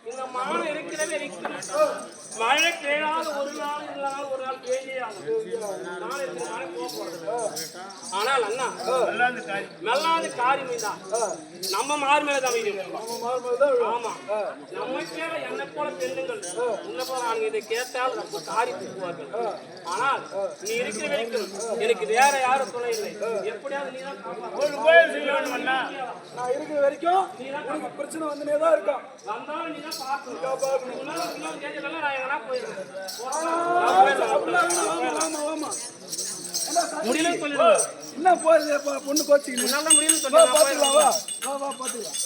இந்த மானம் இருக்கிற வரைக்கும் மழை பெய்யாத ஒரு நாள் இல்லைனாலும் ஒரு நாள் பெய்யே ஆகும். நாளை இருக்கிற மழை போக போறது. ஆனால் அண்ணா மெல்லாத காரியம் தான் நம்ம மார் மேல தான் விழும். ஆமா, நம்மை மேல என்னை போல பெண்ணுங்கள் உன்னை போல நான் இதை கேட்டால் ரொம்ப காரியம் போவார்கள். ஆனால் நீ இருக்கிற வரைக்கும் எனக்கு வேற யாரும் துணை இல்லை. எப்படியாவது நீ தான் நான் இருக்கிற வரைக்கும் உனக்கு பிரச்சனை வந்துனே தான் இருக்கும். வந்தாலும் நீ தான் பார்க்கணும். இன்னொரு கேட்கலாம் நான் எங்கன்னா போயிருக்கேன். முடியல சொல்லிடுங்க. என்ன போகுது பொண்ணு கோச்சிக்கணும். நல்லா முடியல வா சொல்லிடுங்க. பாத்துக்கலாம், வா வா பாத்துக்கலாம்.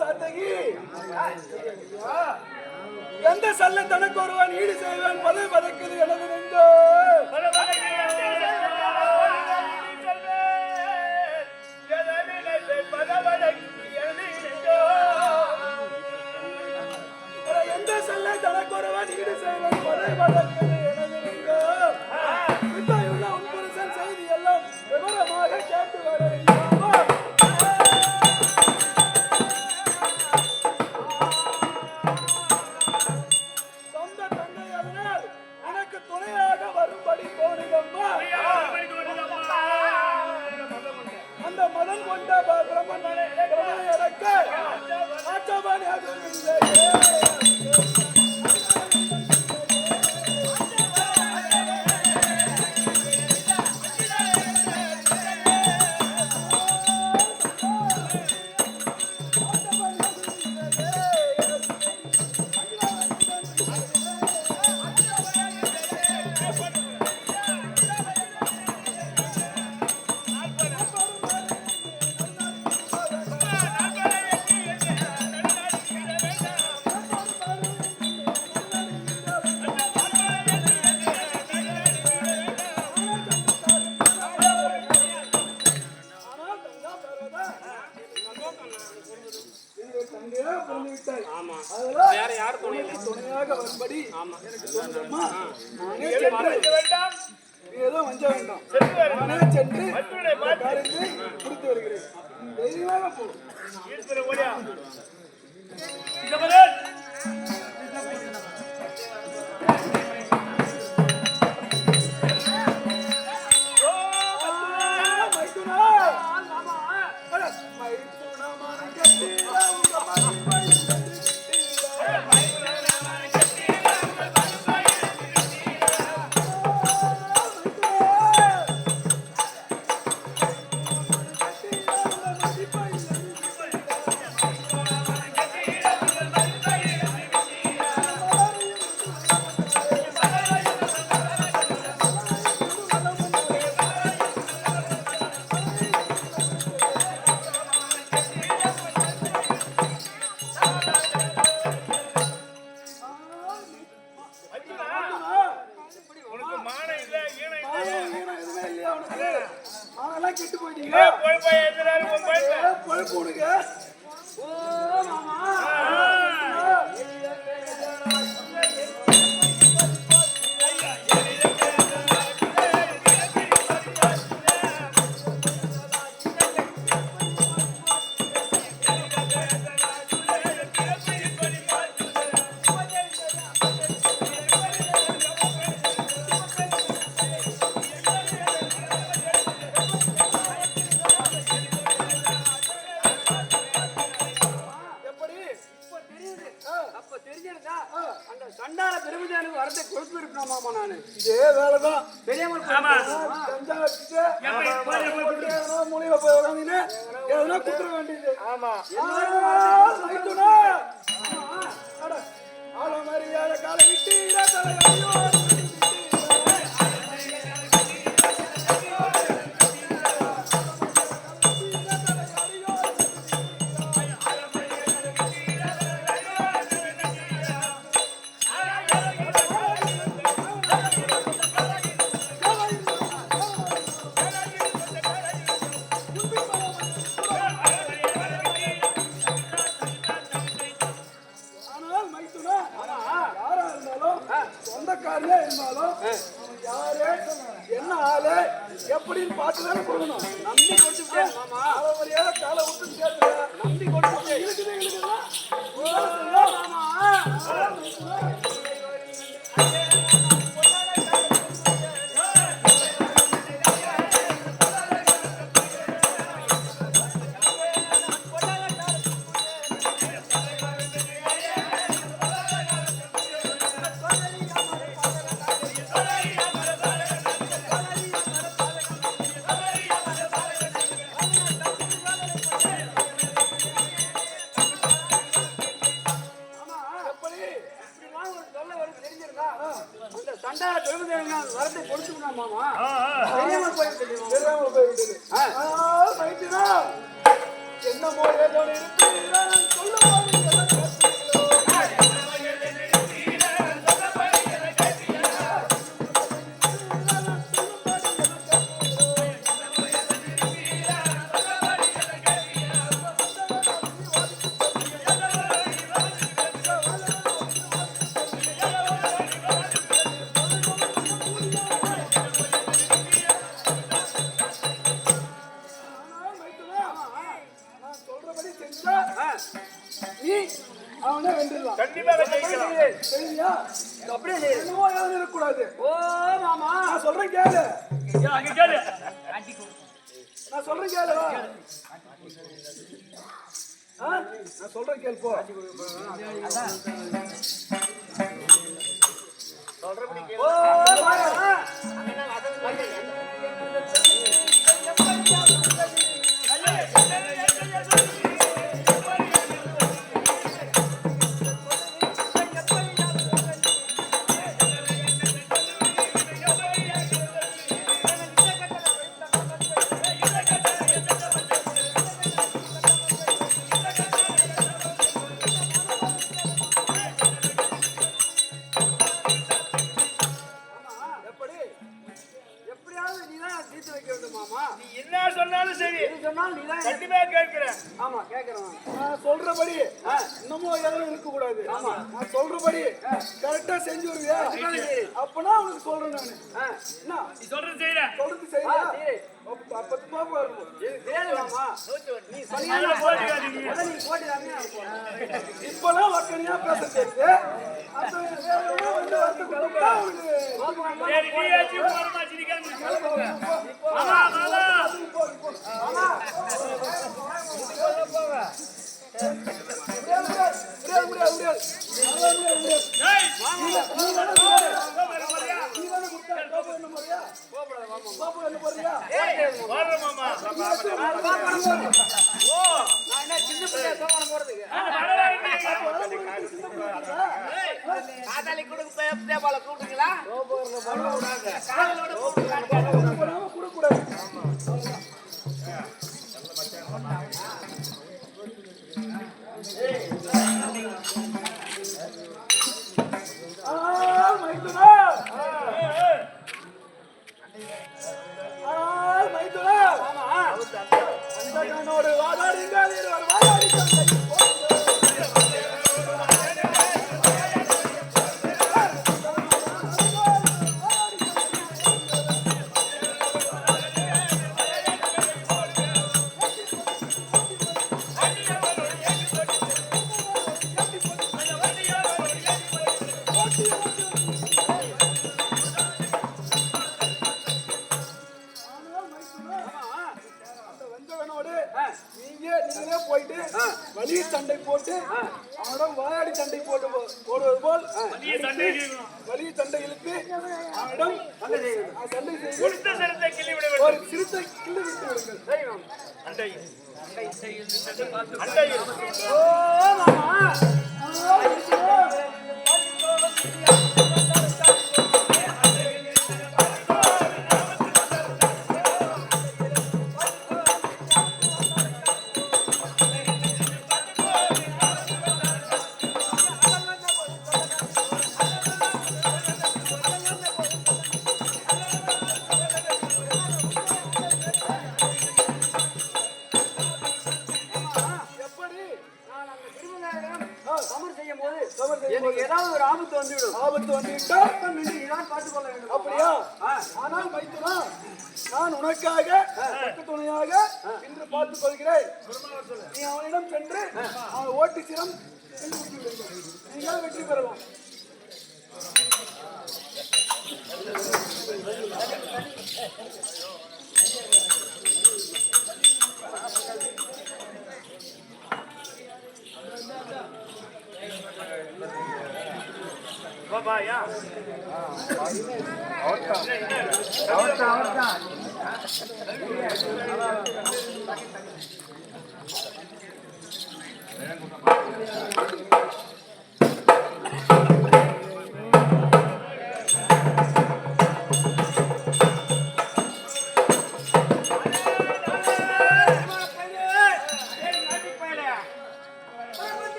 சாத்தகி எந்த சல்ல தனக்கு ஒருவன் ஈடு செய்வேன் பதை பதைக்குது எனது நெஞ்சோ. எந்த சல்ல தனக்கு ஒருவன் ஈடு செய்வேன் பதை பதைக்குது எனது நெஞ்சோ. வித்தையுள்ள உன் புருஷன் செய்தி எல்லாம் விவரமாக கேட்டு வர வேண்டாமா? சொந்த தங்கை அதனால் எனக்கு துணையாக வரும்படி தோணுதம்மா. அந்த மதம் கொண்ட பிரம்மனை அடக்க ஆச்சபானியாக தங்கையாக பிறந்து விட்டாய். ஆமா, அதெல்லாம் வேற யாரும் துணை இல்லை. துணையாக வரும்படி ஆமா, எனக்கு தோணுதம்மா. நானே சென்று நீ ஏதோ வஞ்ச வேண்டாம். நானே சென்று இந்த காரியத்தை முடித்து வருகிறேன். தைரியமாக போ. மைத்துனா மைத்துனா மனம் கட்டிடா உங்க மதிப்பை கெட்டு போயிட்டீங்க. பொழப்பு உனக்கு. ஓ மாமா சண்டால பெருமிதானுக்கு வரதை கொழுப்பு இருக்கணும் மாமா. நானு இதே வேலைதான் பெரியவங்க கஞ்சா வச்சுட்டு மூலையில போய் உட்காந்துன்னு எதுனா குத்துற வேண்டியது. ஆமா ஆள மாதிரி யார காலை விட்டு யாரே இருந்தாலும் யாரு என்ன ஆளு எப்படின்னு பார்த்து தானே கொடுக்கணும். நம்பி கொடுத்துட்டே மாமா. அவரையால காலை விட்டு சேர்த்து நம்பி கொடுத்துட்டே இருக்குதா அந்த சண்டா திருமதி வரத்தை கொடுத்துக்கணும் மாமா. தெரியாம போயிட்டு என்னமோ ஏதோ இருக்கு நீ அவனை வென்றுடலாம். கண்டிப்பா ஜெயிக்கலாம். சரியா? அப்படியே செய்யுது. என்னமோ யாரும் இருக்கக்கூடாது. ஓ மாமா. நான் சொல்றேன் கேளு. அங்க கேளு. நான் சொல்றேன் கேளு. நான் சொல்றேன் கேளு போ. ஓ மாமா. எப்படியாவது நீதான் தீர்த்து வைக்க வேண்டும் மாமா. நீ என்ன சொன்னாலும் சரி. எது சொன்னாலும் நீதான் கண்டிப்பா கேட்கிறேன். ஆமா கேட்கிறேன். நான் சொல்றபடி இன்னமும் யாரும் இருக்கக்கூடாது. நான் சொல்றபடி கரெக்டா செஞ்சு வருவியா? அப்பனா உனக்கு சொல்றேன் நானு. என்ன நீ சொல்றது செய்யற. சொல்றது சரியா? சரி. அப்ப பாப்பா இருக்கும். இது வேலை மாமா. நீ சொன்னீங்க அதெல்லாம் போட்டுக்காதீங்க. நீ போட்டுறாங்க. இப்பெல்லாம் வக்கனியா பேச தெரியுது. அப்ப வேற எவனோ வந்து வந்து கொடுத்தா அவனுக்கு சரி நீயாச்சும் போறமா சிரிக்காம. மாமா மாமா. ஏய் போற மாமா. ஓ நான் என்ன சின்ன பிள்ளையா சோமன போறதுக்கு. காத்தாலி கொடுக்க போல கூட்டுங்களா காலையோட கூட்டுங்களா நீங்களே போயிட்டு வலி சண்டை போட்டு அவனிடம் வாயாடி சண்டை போட்டு போடுவது போல் வலி சண்டை இழுத்து அவனிடம் சண்டை செய்து ஒரு சிறுத்தை கிள்ளி விட்டு விடுங்கள். ஓ மாமா. சமர் செய்யும் போது எனக்கு ஆபத்து வந்துவிடும். ஆபத்து வந்துவிட்டால் நீதான் பார்த்துக் கொள்ள வேண்டும். அப்படியா? ஆனால் மைத்துனா, நான் உனக்காக பக்க துணையாக இன்று பார்த்துக் கொள்கிறேன். நீ அவனிடம் சென்று அவன் ஓட்டு சிரம் நீங்கள் வெற்றி பெறலாம்.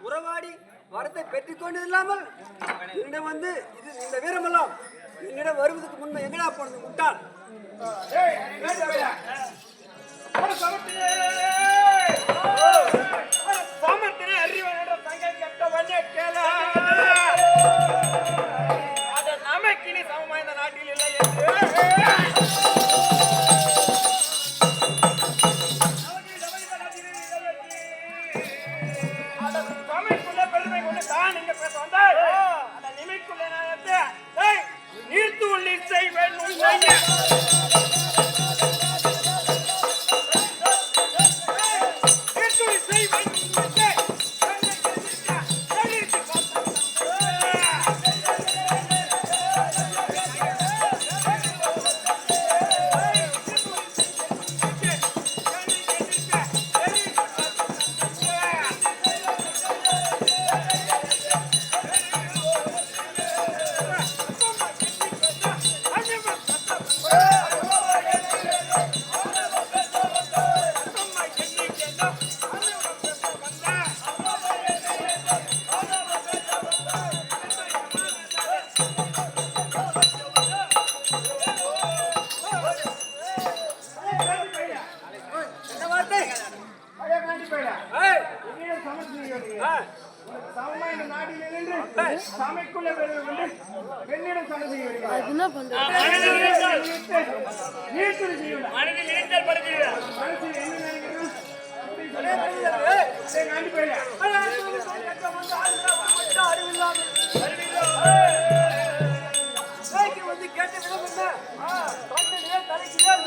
உறவாடி வரத்தை பெற்றுக் கொண்டு இல்லாமல் என்னிடம் வந்து இது இந்த வீரமெல்லாம் என்னிடம் வருவதற்கு முன்பு எங்கடா போனது முட்டாள். நமக்கினி சமமா இந்த நாட்டில் இல்லை என்று நீர்த்து உள்ளி செய்வேன் சமைக்குள்ள பெண்ணிடம் சண்டை செய்ய வந்து கேட்ட விதம் என்ன தலைக்கியா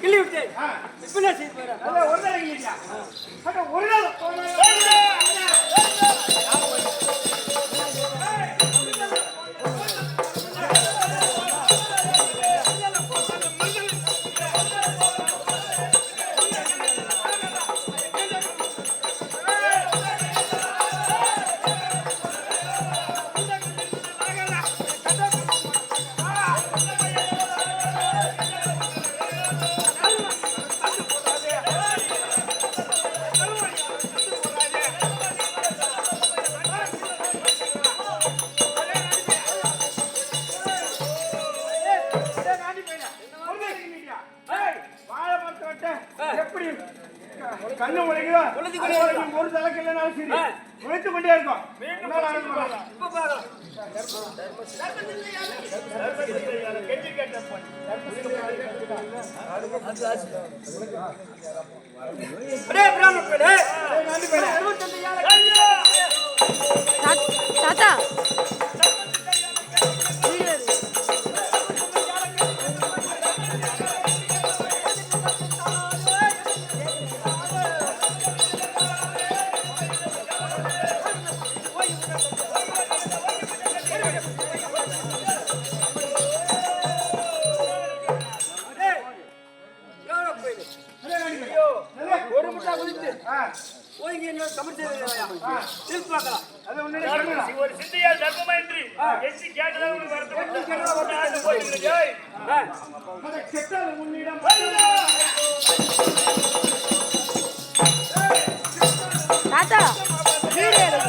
கிள்ளி விட்டேன். இப்ப என்ன செய்ய போறேன்? ஒரு நாள் இல்லையா? ஒரு நாள் எப்படி கண்ணு உழைக்குதோ ஒரு தலைக்கு இல்லைனாலும் சரி உழைத்து கொண்டே இருக்கும். இப்ப பார்க்கலாம். அடே பிராமண பெண்ணே, தாத்தா வீடியோ எடு. ஒரு முட்டா குளித்து போய் என்ன தமிழ் திருப்பி பார்க்கலாம். அது ஒண்ணு ஒரு சித்தியால் தர்மமாயின்றி எச்சி கேட்டதா உனக்கு வருத்தப்பட்டு போயிட்டு அதை கெட்டால் உன்னிடம் தாத்தா வீடியோ எடு.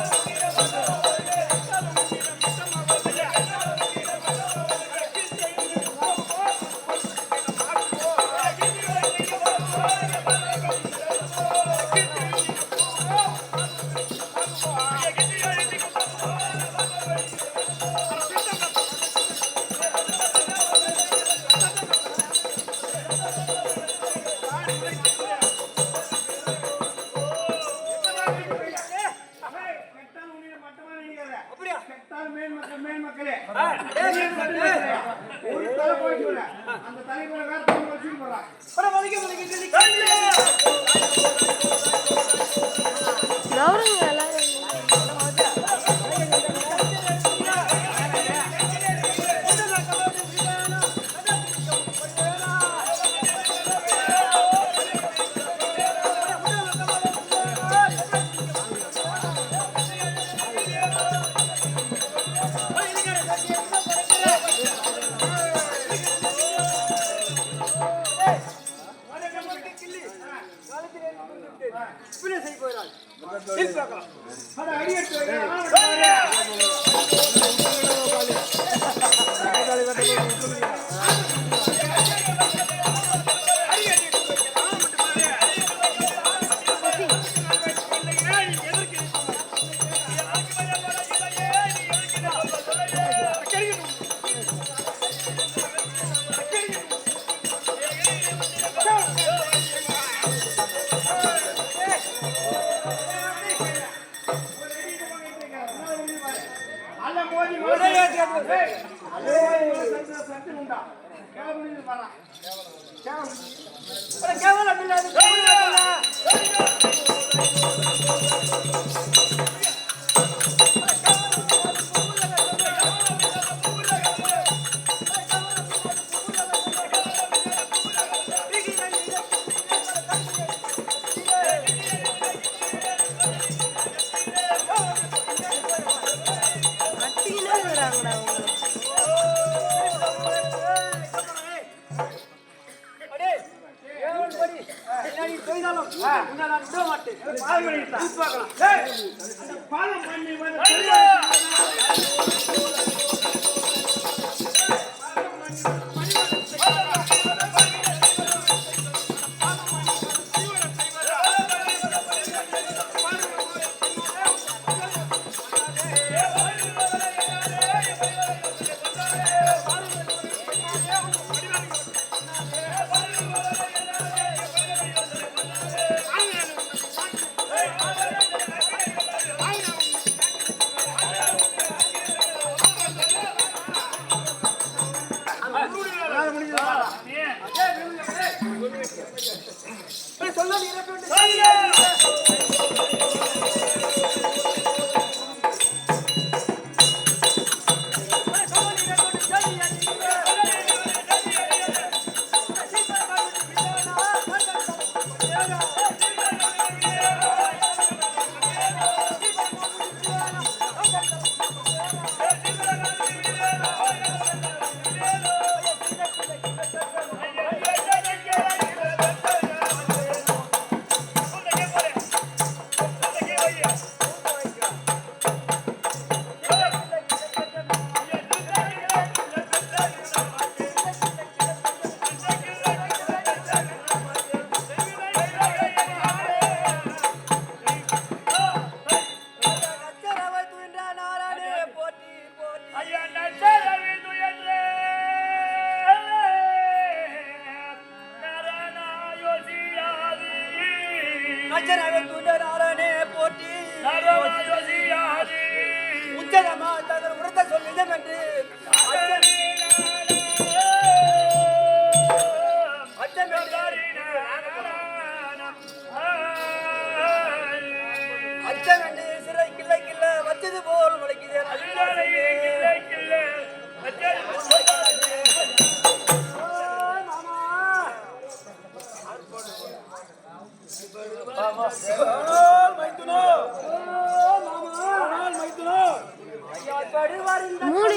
அப்படியா? மேல் மக்களே ஒரு தலை போயிட்டு அந்த தலைமுறை வேற தலை வச்சுட்டு போறான். கௌரவங்க எல்லாரும் செய்ய போகிறாள். திருப்பி பார்க்கலாம். அதை அடி எடுத்து கேவலம் இல்லாத அட்டிக்கிட்டே இருக்கிறாங்கடா அவங்க. அடே கேவலம் படி என்ன நீ தொய்தாலும் உன்னை நான் விட மாட்டேன். திருப்பி பார்க்கலாம். பாலம் பண்ணி வந்து சொல்ல நீ என்ன அச்சனாக தூண்ட நாரானே போற்றி உச்சகமா தங்கள் உரத்தை சொல்லிடம் என்று அச்சமென்று சிறை கிள்ளை கிள்ள வச்சது போல் முளைக்குது மூணு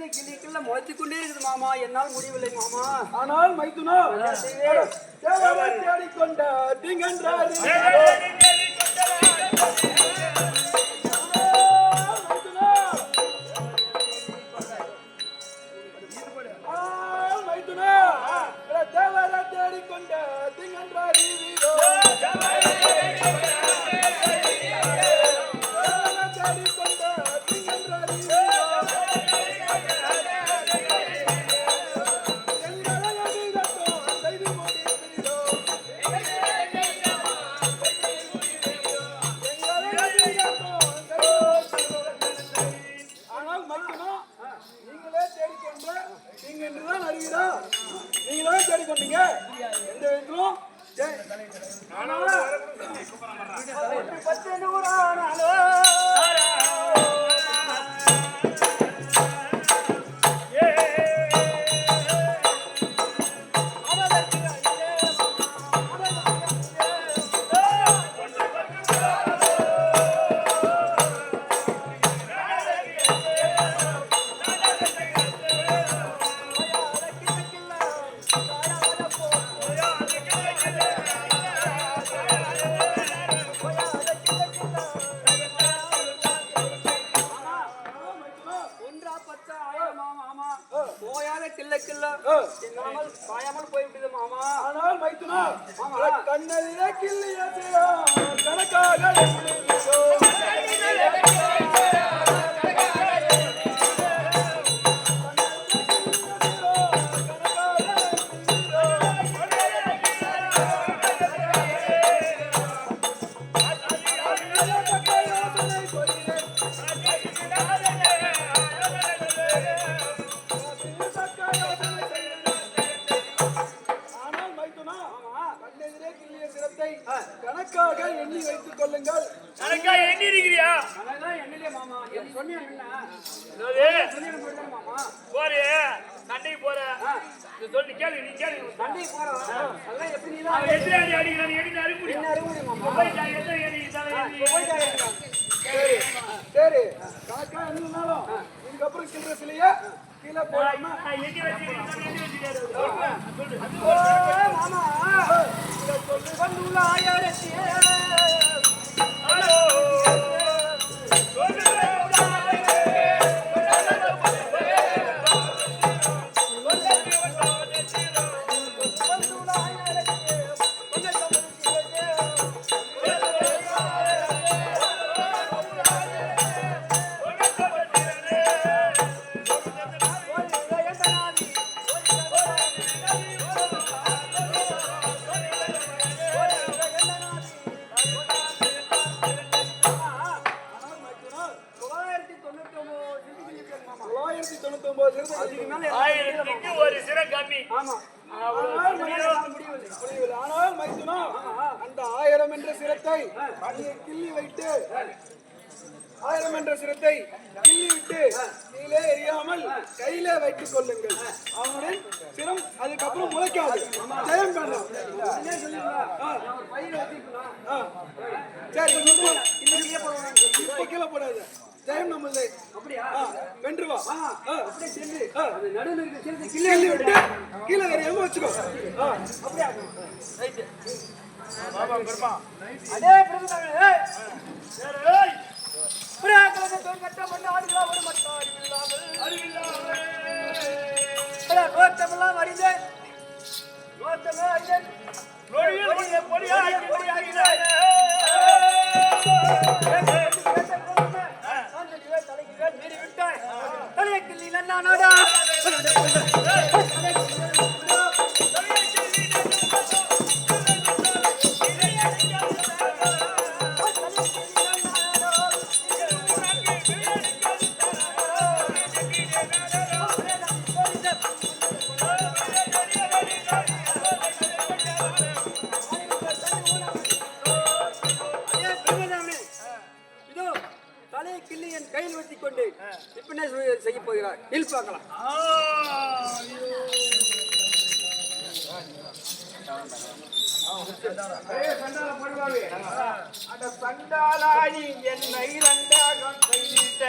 24 முளைத்துக் கொண்டே இருக்குது மாமா, என்னால் முடியவில்லை மாமா. ஆனால் மைத்துனா தேடிக்கொண்ட திங்கன்றார் மைத்துனா தேவரை தேடிக்கொண்ட திங்கன்றார் நீங்களே தேடிக்கொண்டீங்க எந்த விதத்திலும் பாயாமல் போய்விட்டது மாமா. ஆனால் மைத்துனா கண்ணதிலே கிள்ளிய கணக்காக கணக்காக எண்ணி வைத்துக் கொள்ளுங்கள். கணக்காக எண்ணி இருக்கிறியா? எண்ணிலே மாமா, சொன்னேன் மாமா. போறே சண்டைக்கு போற சொல்லி கேளு, நீ கேளு. சண்டைக்கு போறோம் அதெல்லாம் எப்படி நீ எத்தனை அடி அடிக்கிறான், எடி அறுமுடி மாமா. சரி சரி கணக்கா எண்ணினாலும் இதுக்கப்புறம் கிண்டுற சிலைய கீழே போடாம எண்ணி வச்சுக்காரு. மாமா வந்துள்ள ஆயிரத்தியே ஒரு சிறை கம்மி. ஆனால் மைத்துனா அந்த 1000 என்ற சிரத்தை கிள்ளி வைத்து 1000 என்ற சிரத்தை கிள்ளிவிட்டு கீழே எறியாமல் கையிலே வைத்துக் கொள்ளுங்கள். அவனுடன் சிரம் அதுக்கப்புறம் முளைக்காது. ஜெயம் வேண்டாம். ஆ. சரி, இப்போ கீழே போடாது. ஜெயம் நம்மளது. வென்று வா. அப்படியே சென்று அது நடுவில் இருக்கிற சிறுத்தை கிள்ளி விட்டு கீழே எறியாம வச்சுக்கோ. அதே பிரபுதாவே புறாக்களத்தை தோல் கட்ட பண்ண ஆடுகளா ஒரு மட்டும் அறிவில்லாமல் கோத்தமெல்லாம் அறிந்தேன் கோத்தமே அறிந்தேன் மீறி விட்டாய் தலையை கிள்ளி நன்னாடா இதோ தலையை கிள்ளி என் கையில் வைத்துக் கொண்டு இப்ப என்ன செய்ய போகிறார் இல் பார்க்கலாம். சண்டாளாடி என்னை இரண்டாக செய்திட்ட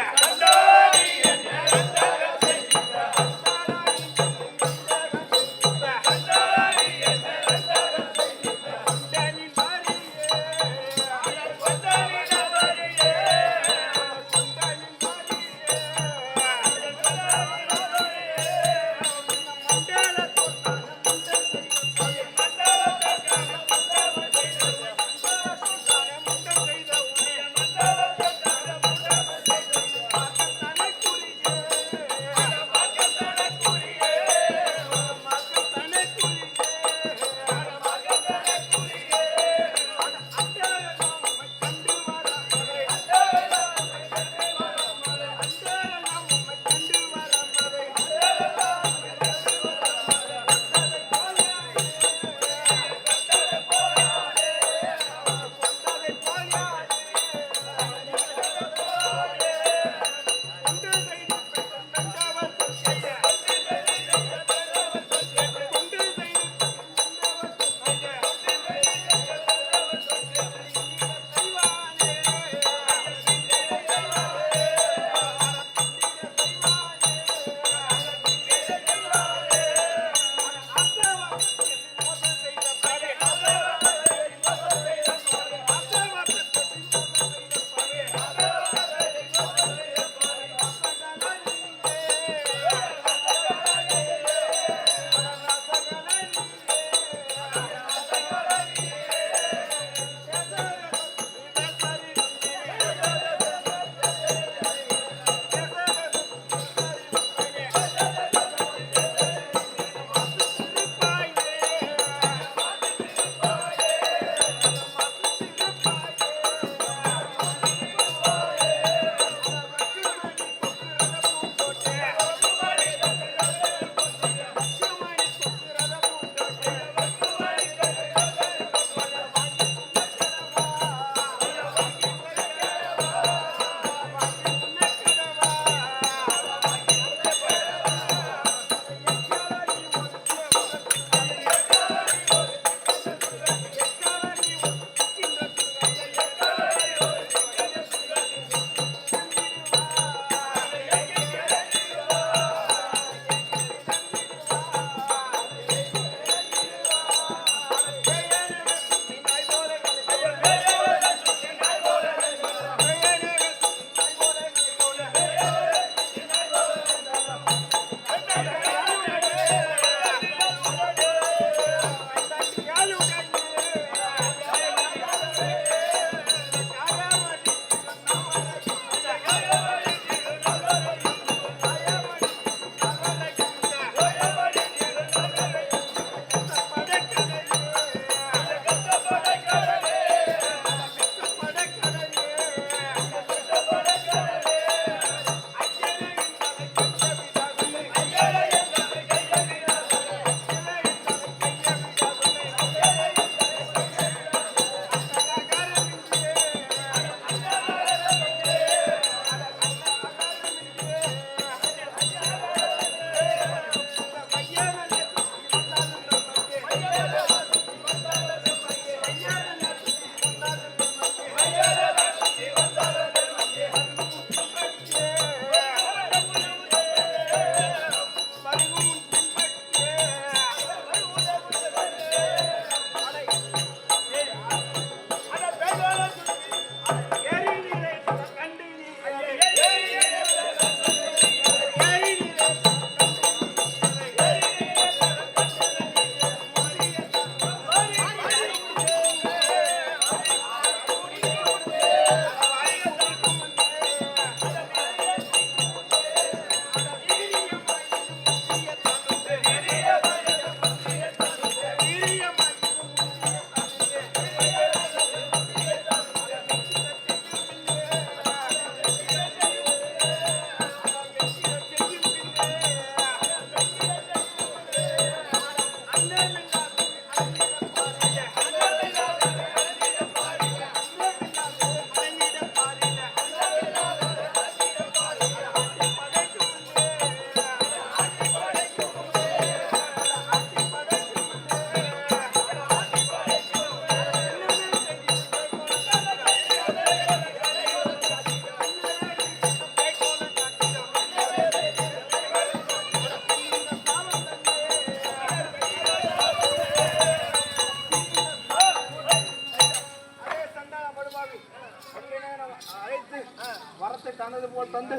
சாபத்தை தந்தது போல் தந்து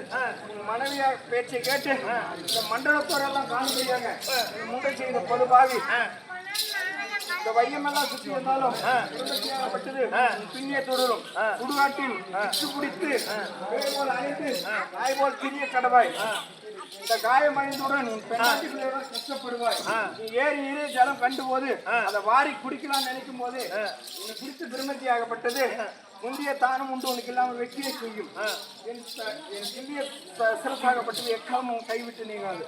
உன் மனைவியா பேச்சை கேட்டு இந்த மண்டலத்தோரெல்லாம் காணும்படியாக முண்டை செய்த பொதுவாகி இந்த வையமெல்லாம் சுற்றி வந்தாலும் பட்டது பின்னிய தொடரும் சுடுகாட்டில் பிடித்து போல் அணைத்து நாய் போல் திரிய கடவாய். இந்த காயம் அடைந்தவுடன் பெண்ணாட்டிகளோட கஷ்டப்படுவாய். நீ ஏறி நீரே ஜலம் கண்டு போது அதை வாரி குடிக்கலாம் நினைக்கும் போது உன்னை பிடித்து பிரமத்தி ஆகப்பட்டது முந்தைய தானம் உண்டு உனக்கு இல்லாமல் வெற்றியை செய்யும். என் திவ்ய சிறப்பாகப்பட்டது எக்காலமும் கைவிட்டு நீங்காது.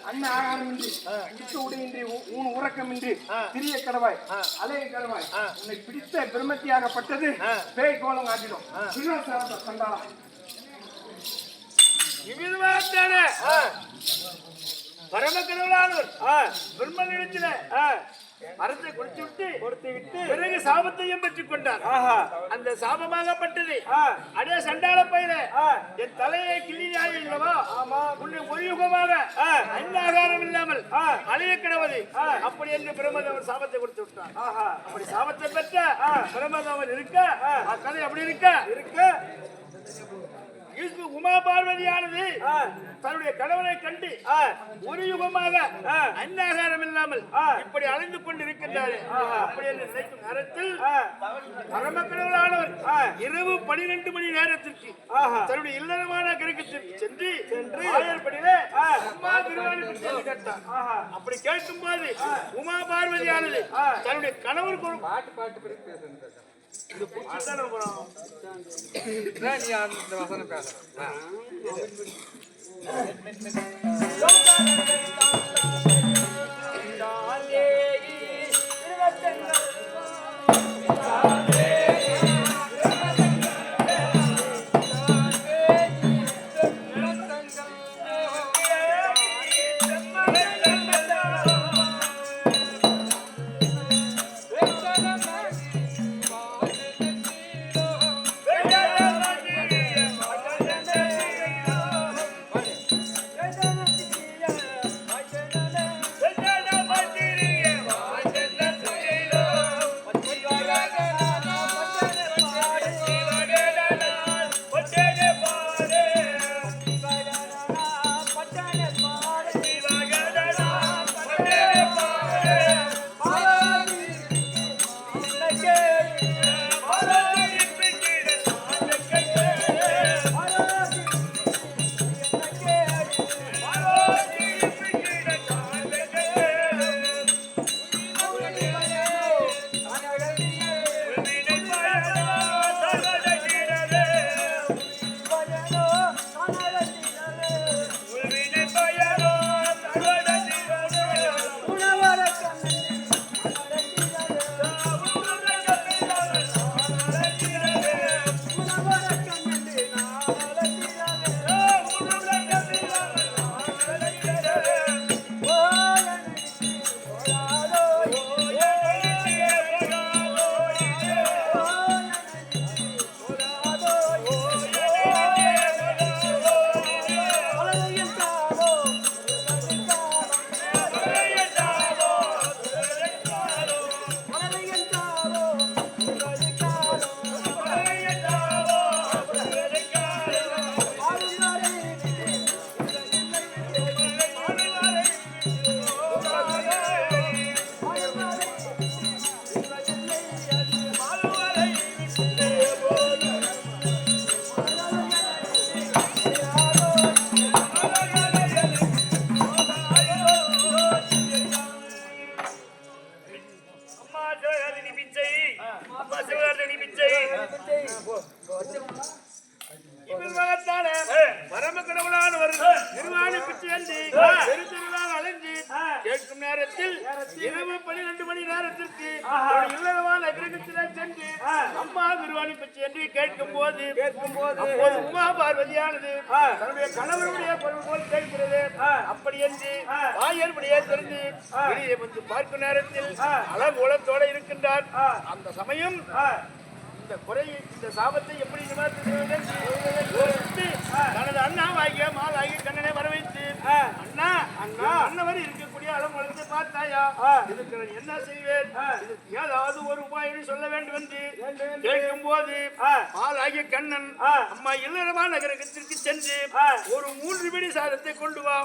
அன்ன ஆகாரமின்றி இட்டு உடையின்றி ஊன் உறக்கமின்றி திரிய கடவாய் அலைய கடவாய். உன்னை பிடித்த பிரமத்தியாகப்பட்டது பேய் கோலம் காட்டிடும். சண்டாளா இவ்விதமாகத்தானே பரமக்கடவுளானவர் பிரம்மனிடத்தில மரத்தை கொடுத்து விட்டு பிறகு சாபத்தையும் பெற்றுக் கொண்டார். அந்த சாபமாகப்பட்டது அடே சண்டாள பயிர என் தலையை கிள்ளினாய் இல்லவா உன்னை ஒரு யுகமாக அன்னாகாரம் இல்லாமல் அலைய கிடவது அப்படி என்று பிரம்மதேவர் சாபத்தை கொடுத்து விட்டார். அப்படி சாபத்தை பெற்ற பிரம்மதேவர் இருக்க கதை அப்படி இருக்க உமா பார்வதியானது தன்னுடைய கடவுளை கண்டு ஒரு யுகமாக அன்னாகாரம் இல்லாமல் இப்படி அலைந்து கொண்டு இருக்கின்றாரு. அப்படி என்று நினைக்கும் நேரத்தில் பரம கடவுளானவர் இரவு 12 மணி நேரத்திற்கு தன்னுடைய இல்லறமான கிரகத்திற்கு சென்று ஆயர்படியிலே உமா திருவாணி பற்றி கேட்டார். அப்படி கேட்கும் போது உமா பார்வதியானது தன்னுடைய கணவர் இது புத்தான நீ அந்த வசனம் பேச பரம கடவுளானவர் நிர்வாணி பிச்சை அலைஞ்சு கேட்கும் நேரத்தில் இரவு 12 மணி நேரத்திற்கு இல்லறமான கிரகத்திலே சென்று அம்மா நிர்வாணி பிச்சை என்று கேட்கும் போது உமா பார்வதியானது தன்னுடைய கணவருடைய பொருள் போல் கேட்கிறது. அப்படி என்று வாயற்படியே திறந்து வெளியே வந்து பார்க்கும் நேரத்தில் அலங்கோலத்தோடு இருக்கின்றார். அந்த சமயம் இந்த சாபத்தை எப்படி தனது அண்ணாவாகிய மாலாகிய கண்ணனை வர வைத்து அண்ணா அண்ணவர் இருக்கக்கூடிய அளவு பார்த்தாயா இதுக்கு நான் என்ன செய்வேன் இதுக்கு ஏதாவது ஒரு உபாயம் சொல்ல வேண்டும் என்று கேட்கும் போது ஆளாகிய கண்ணன் அம்மா இல்லறமா நகரத்திற்கு சென்று ஒரு 3 பிடி சாதத்தை கொண்டு வா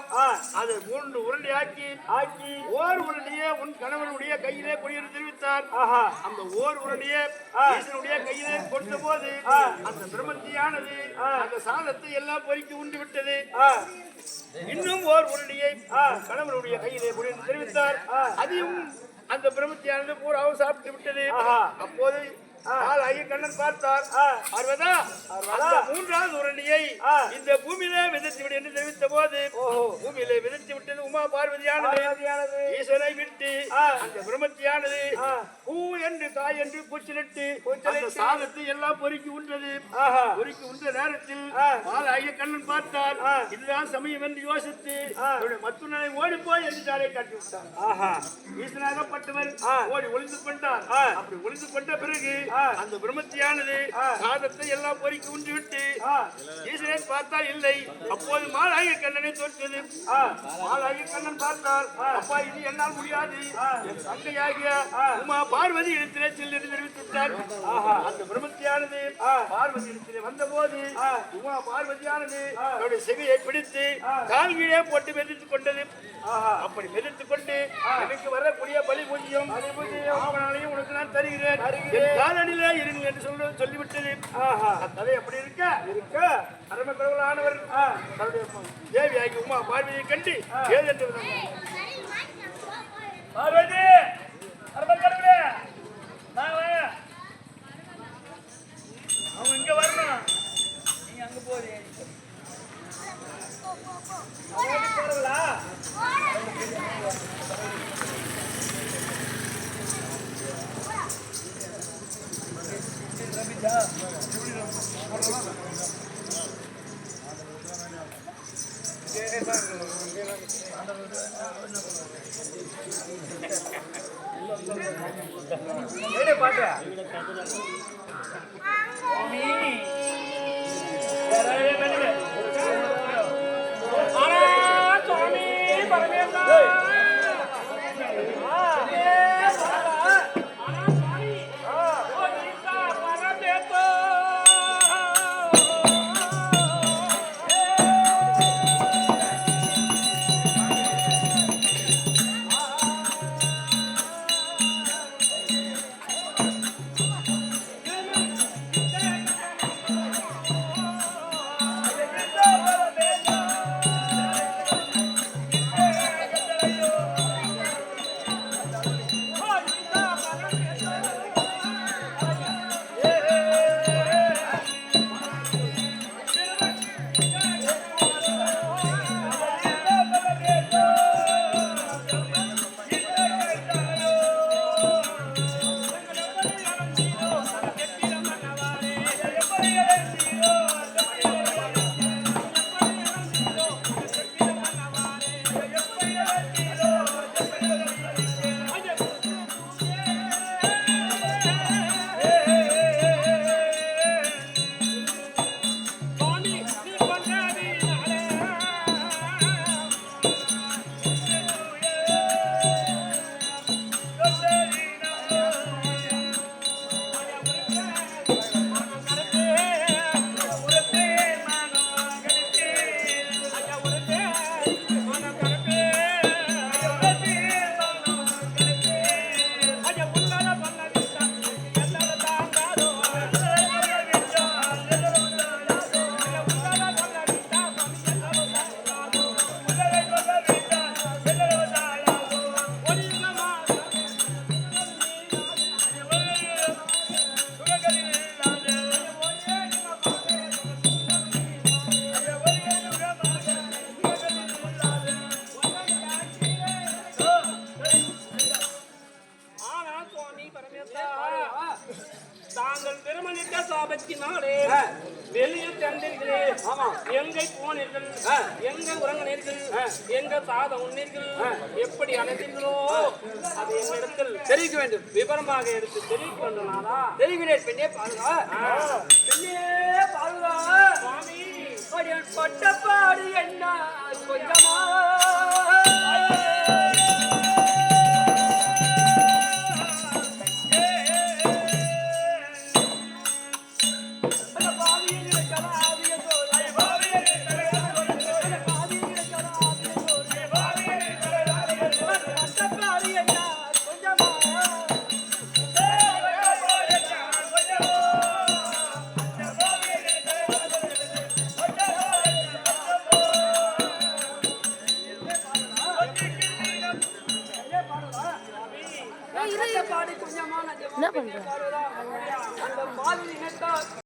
அதை 3 உருண்டை ஆக்கி ஓர் உருண்டையே உன் கணவனுடைய கையிலே குடியிரு தெரிவித்தார் அந்த ஓர் உருண்டையே ஈசனுடைய கையிலே கொடுத்த போது அந்த பிரம்மத்தியானது அந்த சாதத்தை எல்லாம் பொறுக்கி உண்டு விட்டது இன்னும் ஓர் உருண்டையை கணவனுடைய கையிலே குடியிரு தெரிவித்தார் அதையும் அந்த பிரம்மத்தியானது பூராவும் சாப்பிட்டு விட்டது அப்போது கண்ணன் பார்த்தார் பார்வதா அந்த 3வது உருண்டையை இந்த பூமியிலே விதைத்து விடு என்று தெரிவித்த போது பூமியிலே விதைத்து விட்டது உமா பார்வதியானது ஈஸ்வரை விட்டு அந்த பிரம்மத்தியானது பூ என்று காய் என்று பூச்சிலிட்டு அந்த சாதத்தை எல்லாம் பொறுக்கி உண்டது பொறுக்கி உண்ட நேரத்தில் ஆளாகிய கண்ணன் பார்த்தார் இதுதான் சமயம் என்று யோசித்து மத்துணனை ஓடி போய் என்று தாரை காட்டிவிட்டார் ஈஸ்வராகப்பட்டவர் ஓடி ஒளிந்து கொண்டார் அப்படி ஒளிந்து கொண்ட பிறகு அந்த பிரம்மத்தியானது சாதத்தை எல்லாம் பொறுக்கி உண்டு விட்டு ஈஸ்வரன் பார்த்தால் இல்லை அப்போது மாலாகிய கண்ணனை தோற்றது மாலாகிய கண்ணன் பார்த்தார் அப்பா இது என்னால் முடியாது என் தங்கையாகிய உமா பார்வதி இடத்திலே சென்று தெரிவித்துவிட்டார் அந்த பிரம்மத்தியானது பார்வதி இடத்திலே வந்த போது உமா பார்வதியானது அவருடைய செவியை பிடித்து கால் கீழே போட்டு மெதித்துக் கொண்டது அப்படி மெதித்துக் கொண்டு எனக்கு வரக்கூடிய பலி பூஜ்யம் ஆவணாலையும் உனக்கு நான் தருகிறேன் காலடியிலே இருங்க என்று சொல்லிவிட்டது கதை அப்படி இருக்க அரம கடவுளானவர் தன்னுடைய தேவியாகி உமா பார்வதியை கண்டு ஏது என்று பார்வதி அரம கடவுளே அவங்க இங்க வரணும் நீங்க அங்க போறீங்க போறீங்களா தாங்கள் திருமணிக்க சாபத்தினாலே வெளியே தந்தீர்களே எங்க போனீர்கள் எங்க உறங்கினீர்கள் எங்க சாதம் உண்ணீர்கள் எப்படி அணைத்தீர்களோ அது என்னிடத்தில் தெரிவிக்க வேண்டும். விவரமாக எடுத்து தெரிவிக்க வேண்டும். நானா தெரிகிறேன். பெண்ணே பாருங்க, பெண்ணே பாருங்க சுவாமி, பட்டப்பாடு என்ன கொஞ்சமா என்ன பண்ற அந்த மாதிரி இனத்தார்